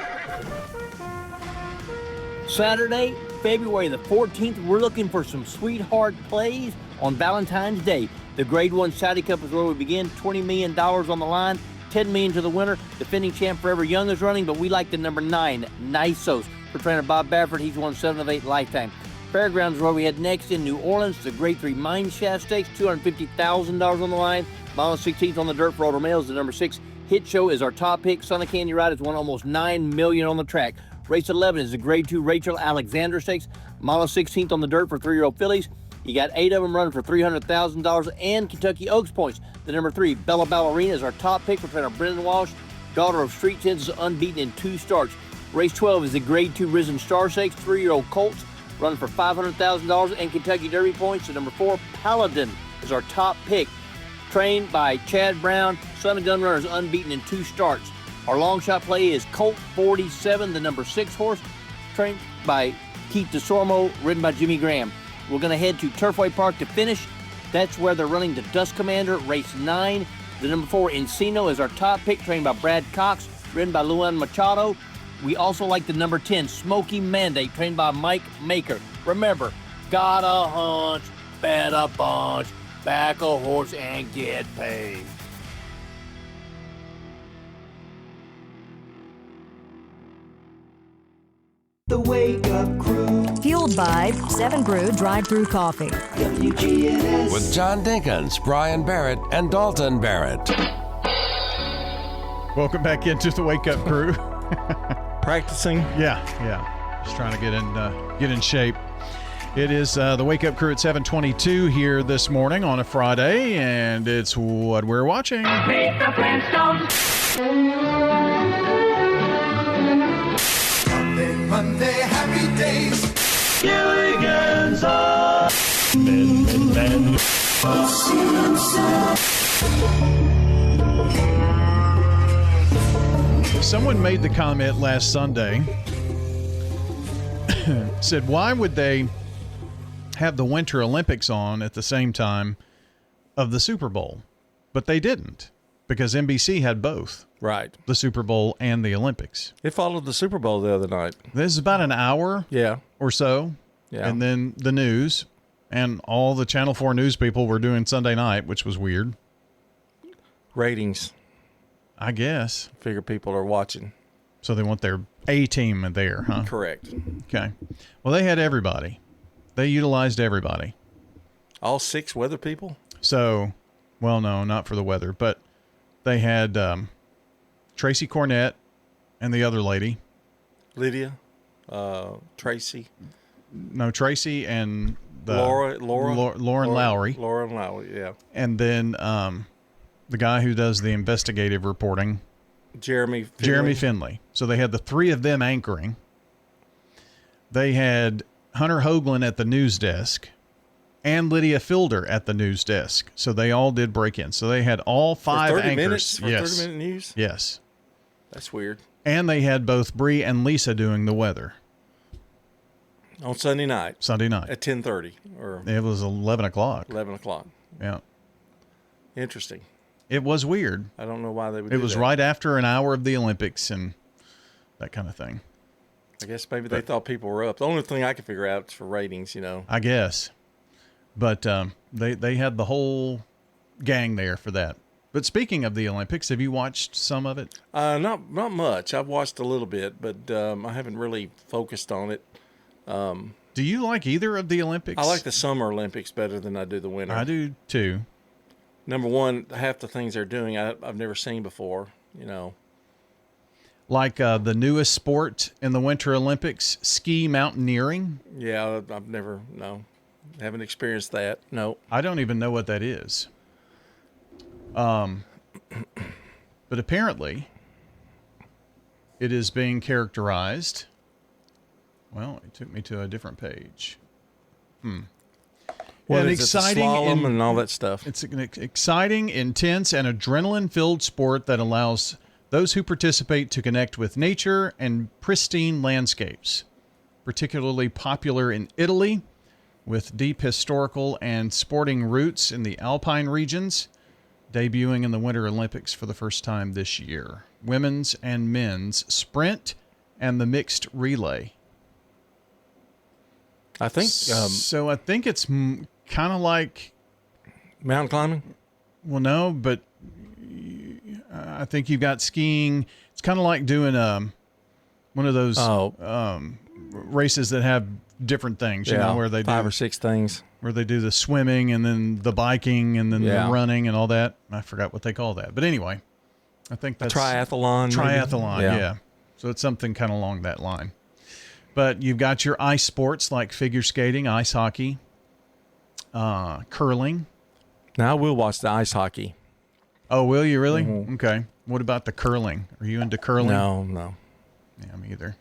Saturday, February the 14th, we're looking for some sweetheart plays on Valentine's Day. The Grade 1 Saudi Cup is where we begin. $20 million on the line, $10 million to the winner. Defending champ Forever Young is running, but we like the number 9, Nisos. For trainer Bob Baffert, he's won 7 of 8 lifetime. Fairgrounds is where we head next in New Orleans. The Grade 3 Mine Shaft Stakes, $250,000 on the line. Mile 16th on the dirt for older males. The number 6 Hit Show is our top pick. Son of Candy Ride has won almost $9 million on the track. Race 11 is the Grade 2 Rachel Alexander Stakes. Mile 16th on the dirt for 3-year-old fillies. You got 8 of them running for $300,000 and Kentucky Oaks points. The number 3 Bella Ballerina is our top pick for trainer Brendan Walsh. Daughter of Street Tens is unbeaten in 2 starts. Race 12 is the Grade 2 Risen Star Stakes, 3-year-old colts, running for $500,000 and Kentucky Derby points. The number 4, Paladin, is our top pick. Trained by Chad Brown, Son of Gun Runner is unbeaten in 2 starts. Our long shot play is Colt 47, the number 6 horse, trained by Keith DeSormo, ridden by Jimmy Graham. We're going to head to Turfway Park to finish. That's where they're running the Dust Commander, race 9. The number 4, Encino, is our top pick, trained by Brad Cox, ridden by Luan Machado. We also like the number 10, Smoky Mandate, trained by Mike Maker. Remember, got a hunch, bet a bunch, back a horse and get paid. The Wake Up Crew. Fueled by 7 Brew Drive-Thru Coffee. WGNS. With John Dinkins, Brian Barrett, and Dalton Barrett. Welcome back into the Wake Up Crew. Practicing? Yeah. Just trying to get in shape. It is the Wake Up Crew at 7:22 here this morning on a Friday, and it's what we're watching. Meet the Flintstones. Monday, happy days. Gilligan's Island. Ben. Someone made the comment last Sunday, said, why would they have the Winter Olympics on at the same time of the Super Bowl? But they didn't, because NBC had both. Right. The Super Bowl and the Olympics. It followed the Super Bowl the other night. This is about an hour or so. Yeah. And then the news, and all the Channel 4 news people were doing Sunday night, which was weird. Ratings. I guess. Figure people are watching. So they want their A team there, huh? Correct. Okay. Well, they had everybody. They utilized everybody. All 6 weather people? So, well, no, not for the weather, but they had Tracy Cornett and the other lady. Lydia, Tracy. No, Tracy and Lauren Lowry. Lauren Lowry, yeah. And then the guy who does the investigative reporting. Jeremy Finley. So they had the 3 of them anchoring. They had Hunter Hoagland at the news desk and Lydia Fielder at the news desk. So they all did break in. So they had all 5 for 30 anchors. Minutes? For yes. 30-minute news? Yes. That's weird. And they had both Bree and Lisa doing the weather. On Sunday night. At 10:30. Or it was 11 o'clock. 11 o'clock. Yeah. Interesting. It was weird. I don't know why they would do that. It was right after an hour of the Olympics and that kind of thing. I guess maybe they thought people were up. The only thing I could figure out is for ratings, you know. I guess. But they had the whole gang there for that. But speaking of the Olympics, have you watched some of it? Not much. I've watched a little bit, but I haven't really focused on it. Do you like either of the Olympics? I like the Summer Olympics better than I do the winter. I do too. Number one, half the things they're doing I've never seen before, Like the newest sport in the Winter Olympics, ski mountaineering. Yeah, haven't experienced that. No. I don't even know what that is. But apparently it is being characterized. Well, it took me to a different page. Well, exciting slalom and all that stuff. It's an exciting, intense, and adrenaline-filled sport that allows those who participate to connect with nature and pristine landscapes. Particularly popular in Italy, with deep historical and sporting roots in the Alpine regions, debuting in the Winter Olympics for the first time this year. Women's and men's sprint and the mixed relay. I think so. I think it's kind of like mountain climbing. Well, no, but I think you've got skiing. It's kind of like doing one of those races that have different things. Where they 5 or 6 things. Where they do the swimming and then the biking and then the running and all that. I forgot what they call that, but anyway, I think that's a triathlon. Triathlon, yeah. So it's something kind of along that line. But you've got your ice sports like figure skating, ice hockey, curling. Now I will watch the ice hockey. Oh, will you really? Mm-hmm. Okay. What about the curling? Are you into curling? No. Yeah, me either.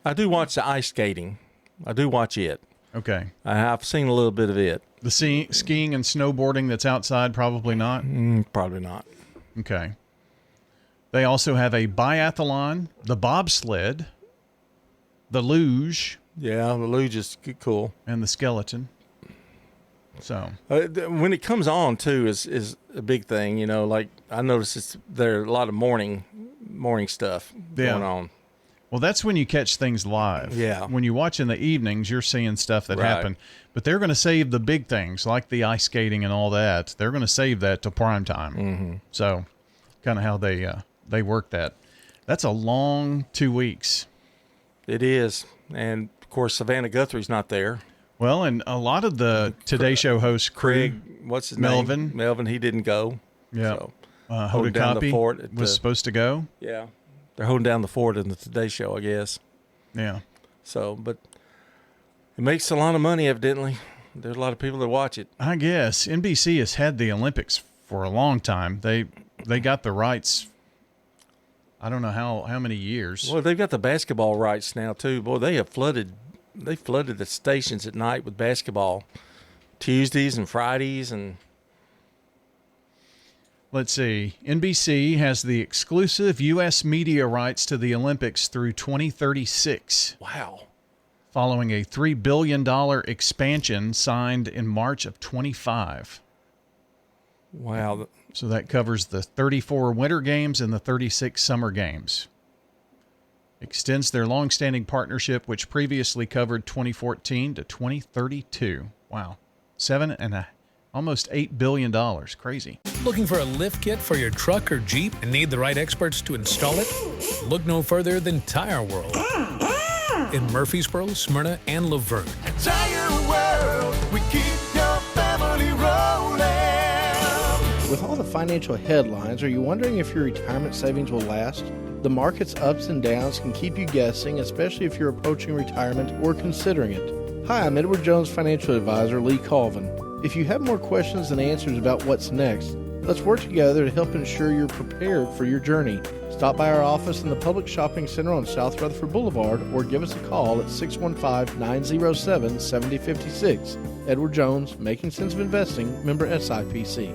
I do watch the ice skating. I do watch it. Okay. I've seen a little bit of it. The skiing and snowboarding that's outside, probably not? Probably not. Okay. They also have a biathlon, the bobsled, the luge. Yeah, the luge is cool. And the skeleton. So when it comes on too is a big thing. Like I notice there are a lot of morning stuff going on. Well, that's when you catch things live. Yeah. When you watch in the evenings, you're seeing stuff that happened. But they're going to save the big things like the ice skating and all that. They're going to save that to prime time. Mm-hmm. So kind of how they work that. That's a long 2 weeks. It is. And, of course, Savannah Guthrie's not there. Well, and a lot of the Today Show hosts, Craig, what's his name? Melvin, he didn't go. Yeah. So, Hoda Kotb was supposed to go. Yeah. They're holding down the fort in the Today Show, I guess. Yeah. So, but it makes a lot of money, evidently. There's a lot of people that watch it. I guess. NBC has had the Olympics for a long time. They got the rights, I don't know how many years. Well, they've got the basketball rights now, too. Boy, they flooded the stations at night with basketball. Tuesdays and Fridays and... Let's see. NBC has the exclusive U.S. media rights to the Olympics through 2036. Wow. Following a $3 billion expansion signed in March of 25. Wow. So that covers the 34 Winter Games and the 36 Summer Games. Extends their long-standing partnership, which previously covered 2014 to 2032. Wow. Almost $8 billion. Crazy. Looking for a lift kit for your truck or Jeep and need the right experts to install it? Look no further than Tire World. In Murfreesboro, Smyrna, and Laverne. Tire World, we keep your family rolling. With all the financial headlines, are you wondering if your retirement savings will last? The market's ups and downs can keep you guessing, especially if you're approaching retirement or considering it. Hi, I'm Edward Jones Financial Advisor Lee Colvin. If you have more questions than answers about what's next, let's work together to help ensure you're prepared for your journey. Stop by our office in the Public Shopping Center on South Rutherford Boulevard or give us a call at 615-907-7056. Edward Jones, Making Sense of Investing, member SIPC.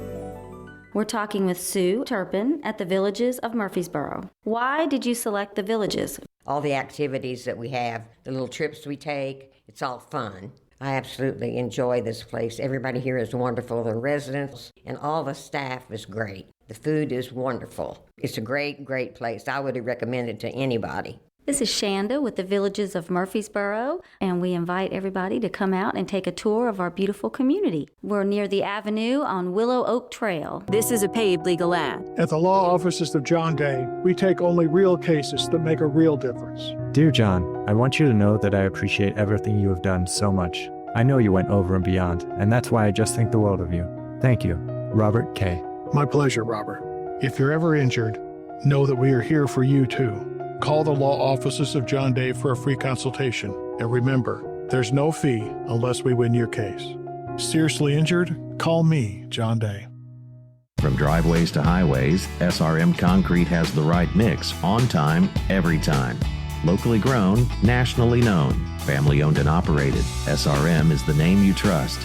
We're talking with Sue Turpin at the Villages of Murfreesboro. Why did you select the Villages? All the activities that we have, the little trips we take, it's all fun. I absolutely enjoy this place. Everybody here is wonderful. The residents and all the staff is great. The food is wonderful. It's a great, great place. I would recommend it to anybody. This is Shanda with the Villages of Murfreesboro, and we invite everybody to come out and take a tour of our beautiful community. We're near the Avenue on Willow Oak Trail. This is a paid legal ad. At the law offices of John Day, we take only real cases that make a real difference. Dear John, I want you to know that I appreciate everything you have done so much. I know you went over and beyond, and that's why I just think the world of you. Thank you. Robert K. My pleasure, Robert. If you're ever injured, know that we are here for you too. Call the law offices of John Day for a free consultation. And remember, there's no fee unless we win your case. Seriously injured? Call me, John Day. From driveways to highways, SRM Concrete has the right mix, on time, every time. Locally grown, nationally known, family owned and operated. SRM is the name you trust.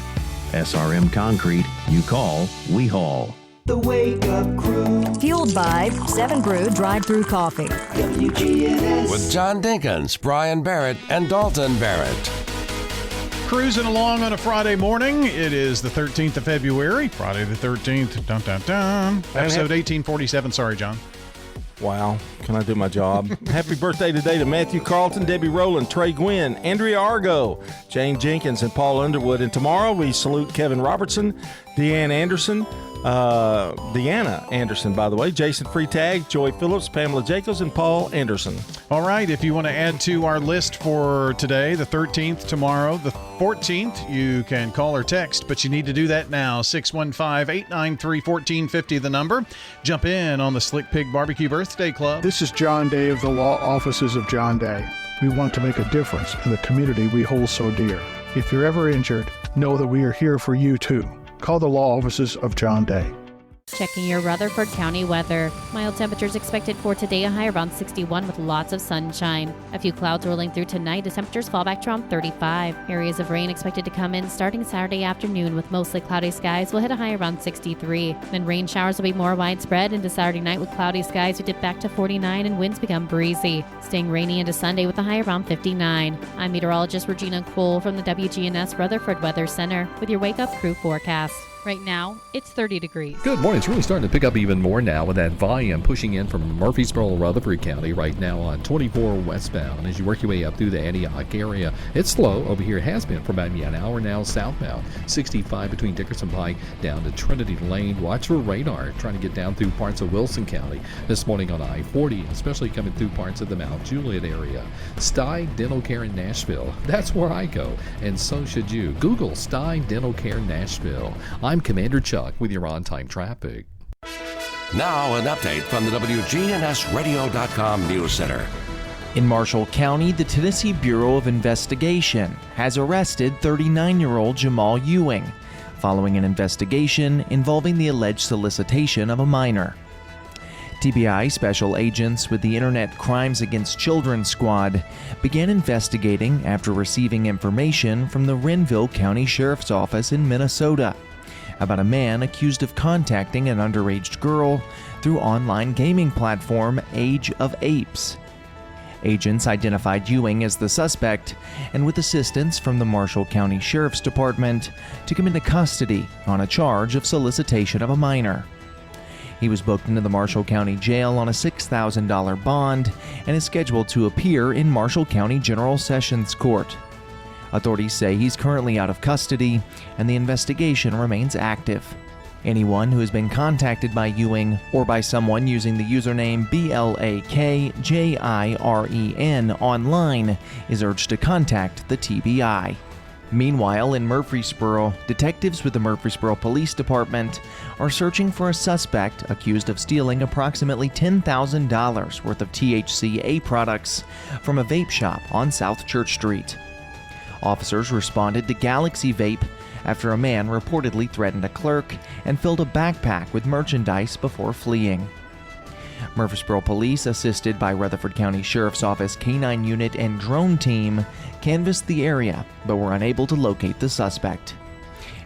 SRM Concrete, you call, we haul. The Wake Up Crew. Fueled by 7 Brew Drive-Thru Coffee. WGNS. With John Dinkins, Brian Barrett, and Dalton Barrett. Cruising along on a Friday morning. It is the 13th of February. Friday the 13th. Dun, dun, dun. Episode 1847. Sorry, John. Wow. Can I do my job? Happy birthday today to Matthew Carlton, Debbie Rowland, Trey Gwynn, Andrea Argo, Jane Jenkins, and Paul Underwood. And tomorrow we salute Kevin Robertson, Deanna Anderson, by the way, Jason Freetag, Joy Phillips, Pamela Jacobs, and Paul Anderson. All right. If you want to add to our list for today, the 13th, tomorrow, the 14th, you can call or text, but you need to do that now. 615-893-1450, the number. Jump in on the Slick Pig Barbecue Birthday Club. This is John Day of the law offices of John Day. We want to make a difference in the community we hold so dear. If you're ever injured, know that we are here for you too. Call the law offices of John Day. Checking your Rutherford County weather. Mild temperatures expected for today, a high around 61 with lots of sunshine. A few clouds rolling through tonight. The temperatures fall back to around 35. Areas of rain expected to come in starting Saturday afternoon with mostly cloudy skies. We'll hit a high around 63. Then rain showers will be more widespread into Saturday night with cloudy skies. We dip back to 49 and winds become breezy. Staying rainy into Sunday with a high around 59. I'm meteorologist Regina Cole from the WGNS Rutherford Weather Center with your Wake Up Crew forecast. Right now, it's 30 degrees. Good morning. It's really starting to pick up even more now with that volume pushing in from Murfreesboro, Rutherford County right now on 24 westbound. As you work your way up through the Antioch area, it's slow over here. It has been for about an hour now southbound. 65 between Dickerson Pike down to Trinity Lane. Watch for radar trying to get down through parts of Wilson County this morning on I-40, especially coming through parts of the Mount Juliet area. Steig Dental Care in Nashville. That's where I go, and so should you. Google Steig Dental Care Nashville. I'm Commander Chuck with your on-time traffic. Now an update from the WGNSradio.com News Center. In Marshall County, the Tennessee Bureau of Investigation has arrested 39-year-old Jamal Ewing following an investigation involving the alleged solicitation of a minor. TBI special agents with the Internet Crimes Against Children Squad began investigating after receiving information from the Renville County Sheriff's Office in Minnesota about a man accused of contacting an underage girl through online gaming platform Age of Apes. Agents identified Ewing as the suspect and, with assistance from the Marshall County Sheriff's Department, took him into custody on a charge of solicitation of a minor. He was booked into the Marshall County Jail on a $6,000 bond and is scheduled to appear in Marshall County General Sessions Court. Authorities say he's currently out of custody and the investigation remains active. Anyone who has been contacted by Ewing or by someone using the username BLAKJIREN online is urged to contact the TBI. Meanwhile, in Murfreesboro, detectives with the Murfreesboro Police Department are searching for a suspect accused of stealing approximately $10,000 worth of THCA products from a vape shop on South Church Street. Officers responded to Galaxy Vape after a man reportedly threatened a clerk and filled a backpack with merchandise before fleeing. Murfreesboro Police, assisted by Rutherford County Sheriff's Office K-9 Unit and drone team, canvassed the area but were unable to locate the suspect.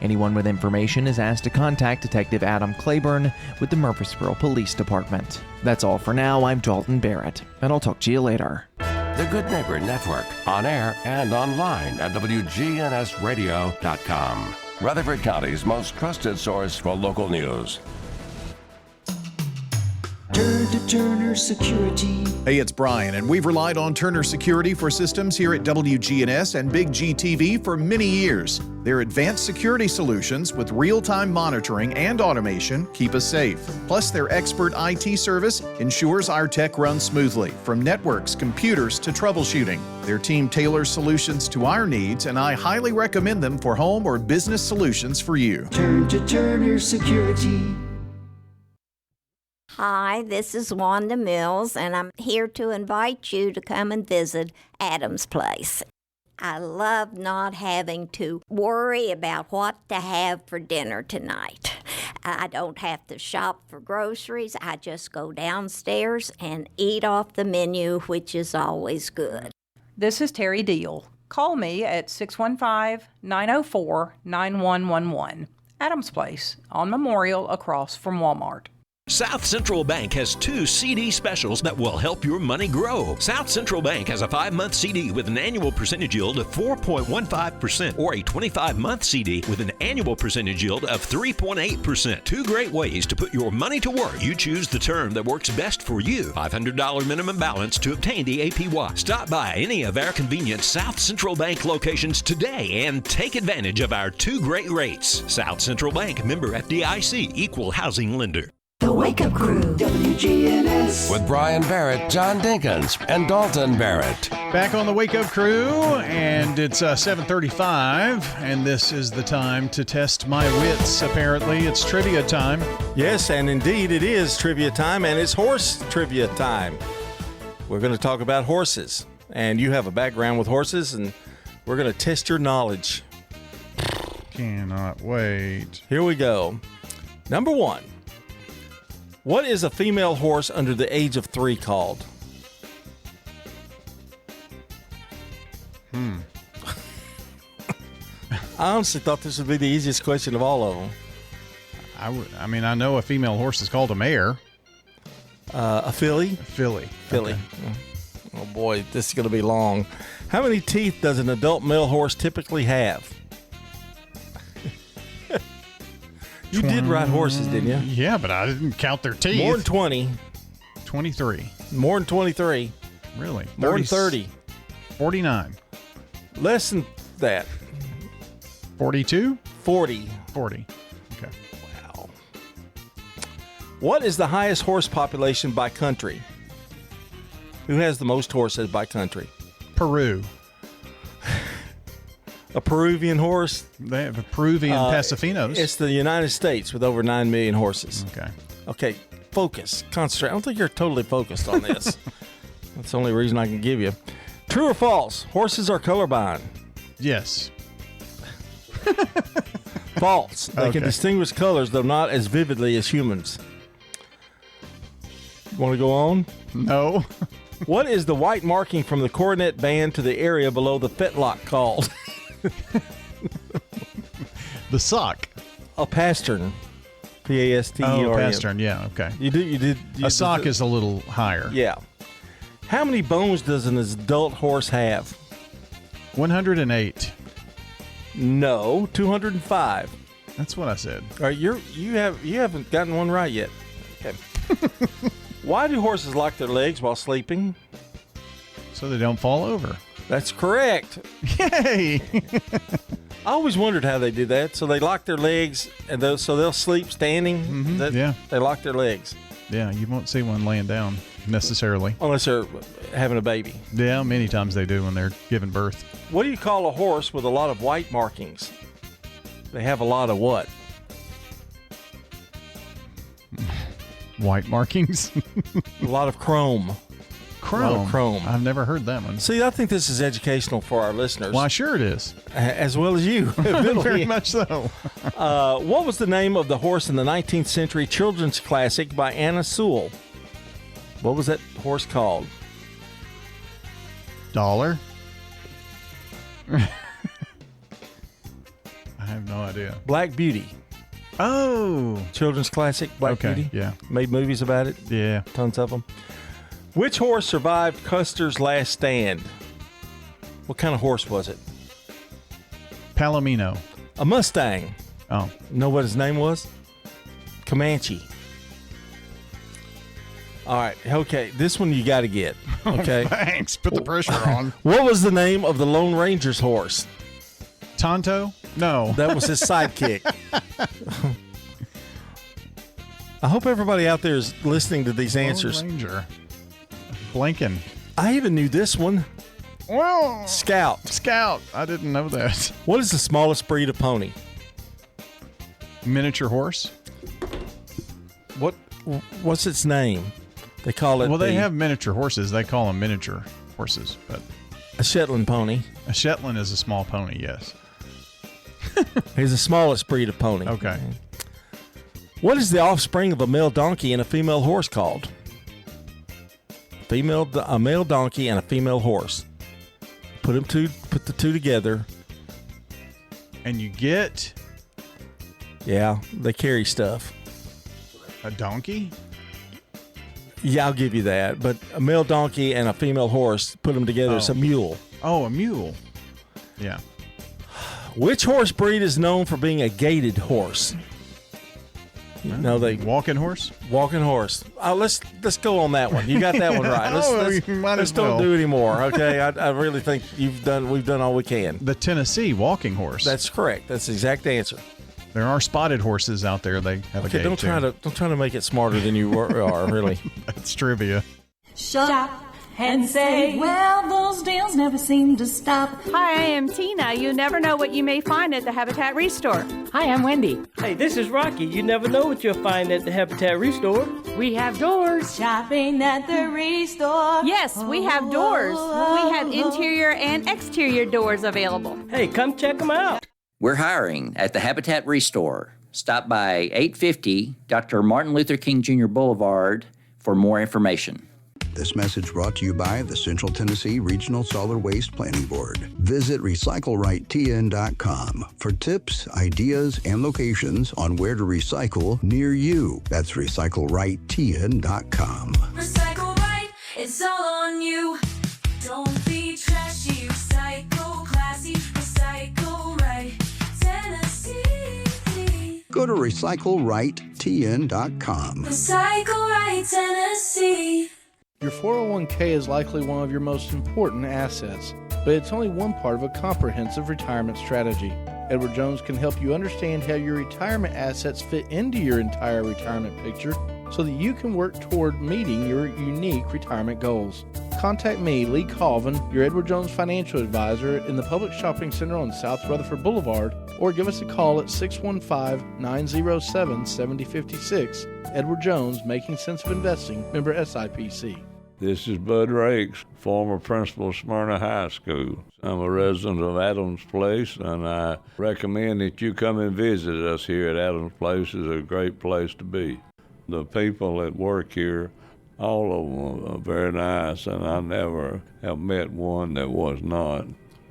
Anyone with information is asked to contact Detective Adam Claiborne with the Murfreesboro Police Department. That's all for now. I'm Dalton Barrett, and I'll talk to you later. The Good Neighbor Network, on air and online at WGNSradio.com. Rutherford County's most trusted source for local news. Turn to Turner Security. Hey, it's Brian, and we've relied on Turner Security for systems here at WGNS and Big GTV for many years. Their advanced security solutions with real-time monitoring and automation keep us safe. Plus, their expert IT service ensures our tech runs smoothly, from networks, computers to troubleshooting. Their team tailors solutions to our needs, and I highly recommend them for home or business solutions for you. Turn to Turner Security. Hi, this is Wanda Mills, and I'm here to invite you to come and visit Adam's Place. I love not having to worry about what to have for dinner tonight. I don't have to shop for groceries. I just go downstairs and eat off the menu, which is always good. This is Terry Deal. Call me at 615-904-9111. Adam's Place on Memorial across from Walmart. South Central Bank has 2 CD specials that will help your money grow. South Central Bank has a 5-month CD with an annual percentage yield of 4.15% or a 25-month CD with an annual percentage yield of 3.8%. 2 great ways to put your money to work. You choose the term that works best for you. $500 minimum balance to obtain the APY. Stop by any of our convenient South Central Bank locations today and take advantage of our 2 great rates. South Central Bank, member FDIC, equal housing lender. The Wake Up Crew, WGNS. With Brian Barrett, John Dinkins, and Dalton Barrett. Back on the Wake Up Crew, and it's 7:35, and this is the time to test my wits. Apparently, it's trivia time. Yes, and indeed it is trivia time, and it's horse trivia time. We're going to talk about horses, and you have a background with horses, and we're going to test your knowledge. Cannot wait. Here we go. Number 1. What is a female horse under the age of 3 called? I honestly thought this would be the easiest question of all of them. I know a female horse is called a mare. A filly? Filly. Okay. Oh boy, this is going to be long. How many teeth does an adult male horse typically have? You did ride horses, didn't you? Yeah, but I didn't count their teeth. More than 20. 23. More than 23. Really? More than 30. 49. Less than that. 42? 40. 40. Okay. Wow. What is the highest horse population by country? Who has the most horses by country? Peru. A Peruvian horse? They have a Peruvian Pasafinos. It's the United States with over 9 million horses. Okay, focus. Concentrate. I don't think you're totally focused on this. That's the only reason I can give you. True or false? Horses are colorblind. Yes. False. They can distinguish colors, though not as vividly as humans. Want to go on? No. What is the white marking from the coronet band to the area below the fetlock called? The sock. A pastern. P-A-S-T-E-R-N. Oh, pastern. Yeah, okay. You did. A sock is a little higher. Yeah. How many bones does an adult horse have? 108. No, 205. That's what I said. All right, you haven't gotten one right yet. Okay. Why do horses lock their legs while sleeping? So they don't fall over. That's correct. Yay! I always wondered how they do that. So they lock their legs, and so they'll sleep standing. Mm-hmm. Yeah. They lock their legs. Yeah, you won't see one laying down necessarily. Unless they're having a baby. Yeah, many times they do when they're giving birth. What do you call a horse with a lot of white markings? They have a lot of what? White markings? A lot of chrome. Chrome? A lot of chrome. I've never heard that one. See, I think this is educational for our listeners. Why, sure it is. As well as you. Very much so. What was the name of the horse in the 19th century children's classic by Anna Sewell? What was that horse called? Dollar? I have no idea. Black Beauty. Oh. Children's classic, Black Beauty. Yeah. Made movies about it. Yeah. Tons of them. Which horse survived Custer's last stand? What kind of horse was it? Palomino. A Mustang. Oh. Know what his name was? Comanche. All right. Okay. This one you got to get. Okay. Thanks. Put the pressure on. What was the name of the Lone Ranger's horse? Tonto? No. That was his sidekick. I hope everybody out there is listening to these answers. Lone Ranger. Blinking. I even knew this one. Well, Scout. I didn't know that. What is the smallest breed of pony? Miniature horse. What's its name? They call it. Well, they have miniature horses. They call them miniature horses, but a Shetland pony. A Shetland is a small pony. Yes. He's the smallest breed of pony. Okay. What is the offspring of a male donkey and a female horse called? A male donkey and a female horse. Put the two together, and you get. Yeah, they carry stuff. A donkey? Yeah, I'll give you that. But a male donkey and a female horse, put them together, it's a mule. Oh, a mule. Yeah. Which horse breed is known for being a gaited horse? No, they walking horse. Walking horse. Let's go on that one. You got that one right. Let's don't do any more. Okay, I really think we've done all we can. The Tennessee walking horse. That's correct. That's the exact answer. There are spotted horses out there. They have a gait. Don't try to make it smarter than you are. Really. That's trivia. Shut up and say, well, those deals never seem to stop. Hi, I am Tina. You never know what you may find at the Habitat Restore. Hi, I'm Wendy. Hey, this is Rocky. You never know what you'll find at the Habitat Restore. We have doors. Shopping at the Restore. Yes, we have doors. We have interior and exterior doors available. Hey, come check them out. We're hiring at the Habitat Restore. Stop by 850 Dr. Martin Luther King Jr. Boulevard for more information. This message brought to you by the Central Tennessee Regional Solid Waste Planning Board. Visit RecycleRightTN.com for tips, ideas, and locations on where to recycle near you. That's RecycleRightTN.com. Recycle right, it's all on you. Don't be trashy, recycle classy, recycle right, Tennessee. Go to RecycleRightTN.com. Recycle right, Tennessee. Your 401k is likely one of your most important assets, but it's only one part of a comprehensive retirement strategy. Edward Jones can help you understand how your retirement assets fit into your entire retirement picture so that you can work toward meeting your unique retirement goals. Contact me, Lee Colvin, your Edward Jones financial advisor in the Public Shopping Center on South Rutherford Boulevard, or give us a call at 615-907-7056. Edward Jones, Making Sense of Investing, member SIPC. This is Bud Rakes, former principal of Smyrna High School. I'm a resident of Adams Place, and I recommend that you come and visit us here at Adams Place. It's a great place to be. The people that work here, all of them are very nice, and I never have met one that was not.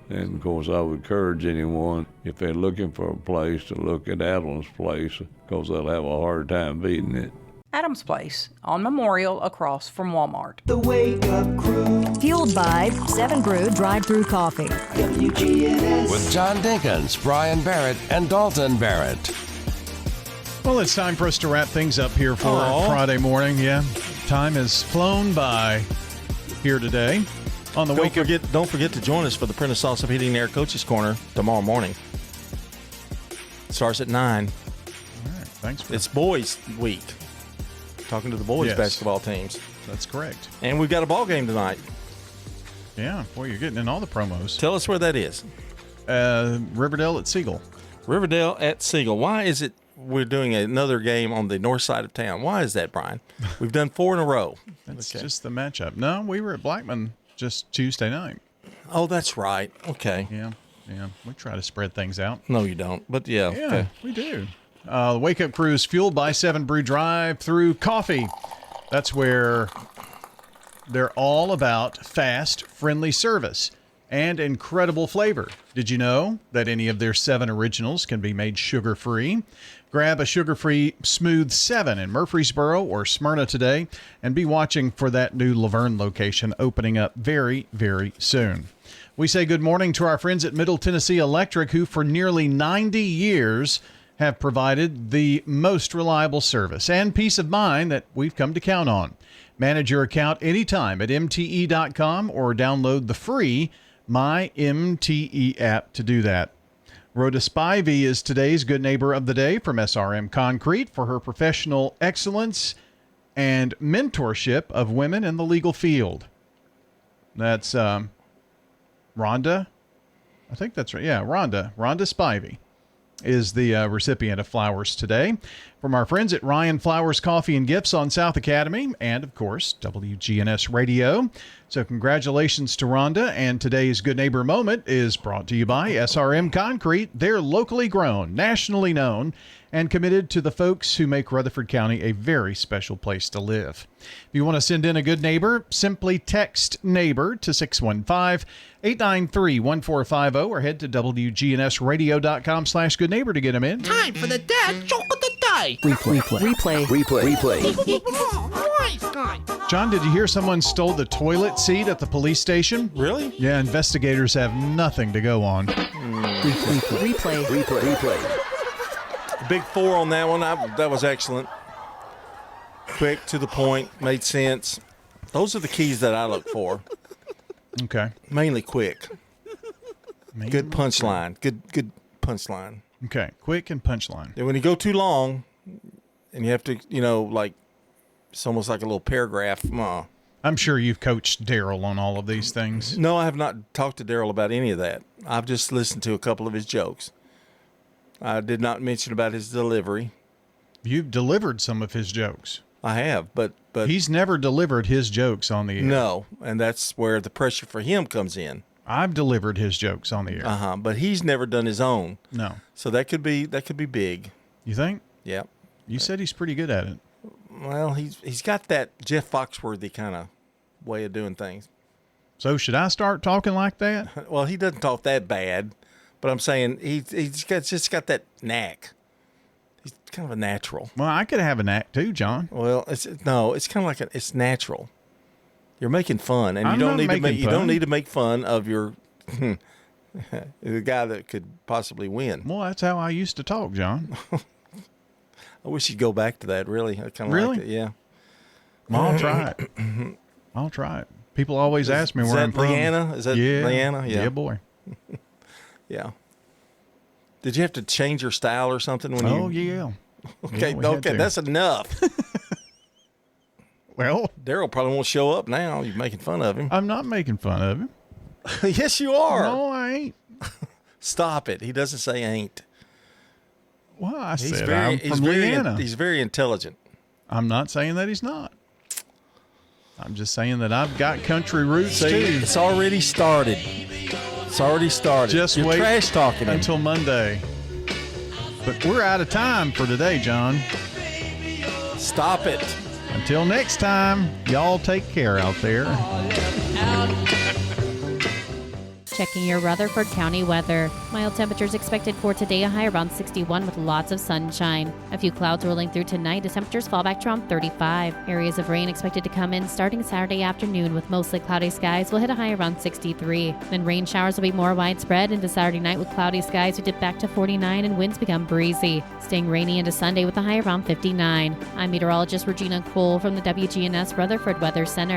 And, of course, I would encourage anyone, if they're looking for a place, to look at Adams Place, because they'll have a hard time beating it. Adams Place on Memorial across from Walmart. The Wake Up Crew. Fueled by 7 Brew Drive-Thru Coffee. WGNS. With John Dinkins, Brian Barrett, and Dalton Barrett. Well, it's time for us to wrap things up here for Friday morning. Yeah, time has flown by here today. On the Wake Up. Don't forget to join us for the Prentice Salsa Heating and Air Coaches Corner tomorrow morning. It starts at 9. All right, thanks. It's Boys Week. Talking to the boys basketball teams. That's correct. And we've got a ball game tonight. Yeah, boy, you're getting in all the promos. Tell us where that is. Riverdale at Siegel. Riverdale at Siegel. Why is it we're doing another game on the north side of town? Why is that, Brian? We've done 4 in a row. That's just the matchup. No, we were at Blackman just Tuesday night. Oh, that's right. Okay. Yeah. We try to spread things out. No, you don't. But yeah. Okay. We do. The Wake Up Crew is fueled by 7 Brew Drive-Thru Coffee. That's where they're all about fast, friendly service and incredible flavor. Did you know that any of their 7 originals can be made sugar-free? Grab a sugar-free Smooth 7 in Murfreesboro or Smyrna today and be watching for that new Laverne location opening up very, very soon. We say good morning to our friends at Middle Tennessee Electric, who for nearly 90 years have provided the most reliable service and peace of mind that we've come to count on. Manage your account anytime at MTE.com or download the free My MTE app to do that. Rhoda Spivey is today's Good Neighbor of the Day from SRM Concrete for her professional excellence and mentorship of women in the legal field. That's Rhonda. I think that's right. Yeah, Rhonda Spivey is the recipient of flowers today from our friends at Ryan Flowers Coffee and Gifts on South Academy and, of course, WGNS Radio. So congratulations to Rhonda, and today's Good Neighbor Moment is brought to you by SRM Concrete. They're locally grown, nationally known, and committed to the folks who make Rutherford County a very special place to live. If you want to send in a good neighbor, simply text neighbor to 615-893-1450 or head to WGNSradio.com/goodneighbor to get them in. Time for the dad joke of the day. Replay. John, did you hear someone stole the toilet seat at the police station? Really? Yeah, investigators have nothing to go on. Replay. Big 4 on that one. That was excellent. Quick, to the point, made sense. Those are the keys that I look for. Okay. Mainly quick. Good punchline. Good punchline. Okay, quick and punchline. And when you go too long, and you have to, it's almost like a little paragraph. I'm sure you've coached Daryl on all of these things. No, I have not talked to Daryl about any of that. I've just listened to a couple of his jokes. I did not mention about his delivery. You've delivered some of his jokes. I have, but he's never delivered his jokes on the air. No, and that's where the pressure for him comes in. I've delivered his jokes on the air. But he's never done his own. No. So that could be big. You think? Yeah. You said he's pretty good at it. Well, he's got that Jeff Foxworthy kind of way of doing things. So should I start talking like that? Well, he doesn't talk that bad, but I'm saying he's just got that knack. He's kind of a natural. Well, I could have a knack too, John. Well, it's kind of like it's natural. You're making fun, and I'm you don't not need making fun. to make fun of your the guy that could possibly win. Well, that's how I used to talk, John. I wish you'd go back to that. Really, I kind of Really? like it. Yeah. Well, I'll try it. I'll try it. People always ask me where I'm from. Leanna? Is that Leanna? Yeah, boy. Yeah. Did you have to change your style or something when you? Oh yeah. Okay, Yeah, we had to. that's enough. Well, Daryl probably won't show up now. You're making fun of him. I'm not making fun of him. Yes, you are. No, I ain't. Stop it. He doesn't say ain't. Well, I'm from Leanna. He's very intelligent. I'm not saying that he's not. I'm just saying that I've got country roots too. It's already started. Just You're wait trash talking him. until Monday. But we're out of time for today, John. Stop it. Until next time, y'all take care out there. Checking your Rutherford County weather. Mild temperatures expected for today, a high around 61 with lots of sunshine. A few clouds rolling through tonight as temperatures fall back to around 35. Areas of rain expected to come in starting Saturday afternoon with mostly cloudy skies. We'll hit a high around 63. Then rain showers will be more widespread into Saturday night with cloudy skies. We dip back to 49 and winds become breezy. Staying rainy into Sunday with a high around 59. I'm meteorologist Regina Cole from the WGNS Rutherford Weather Center.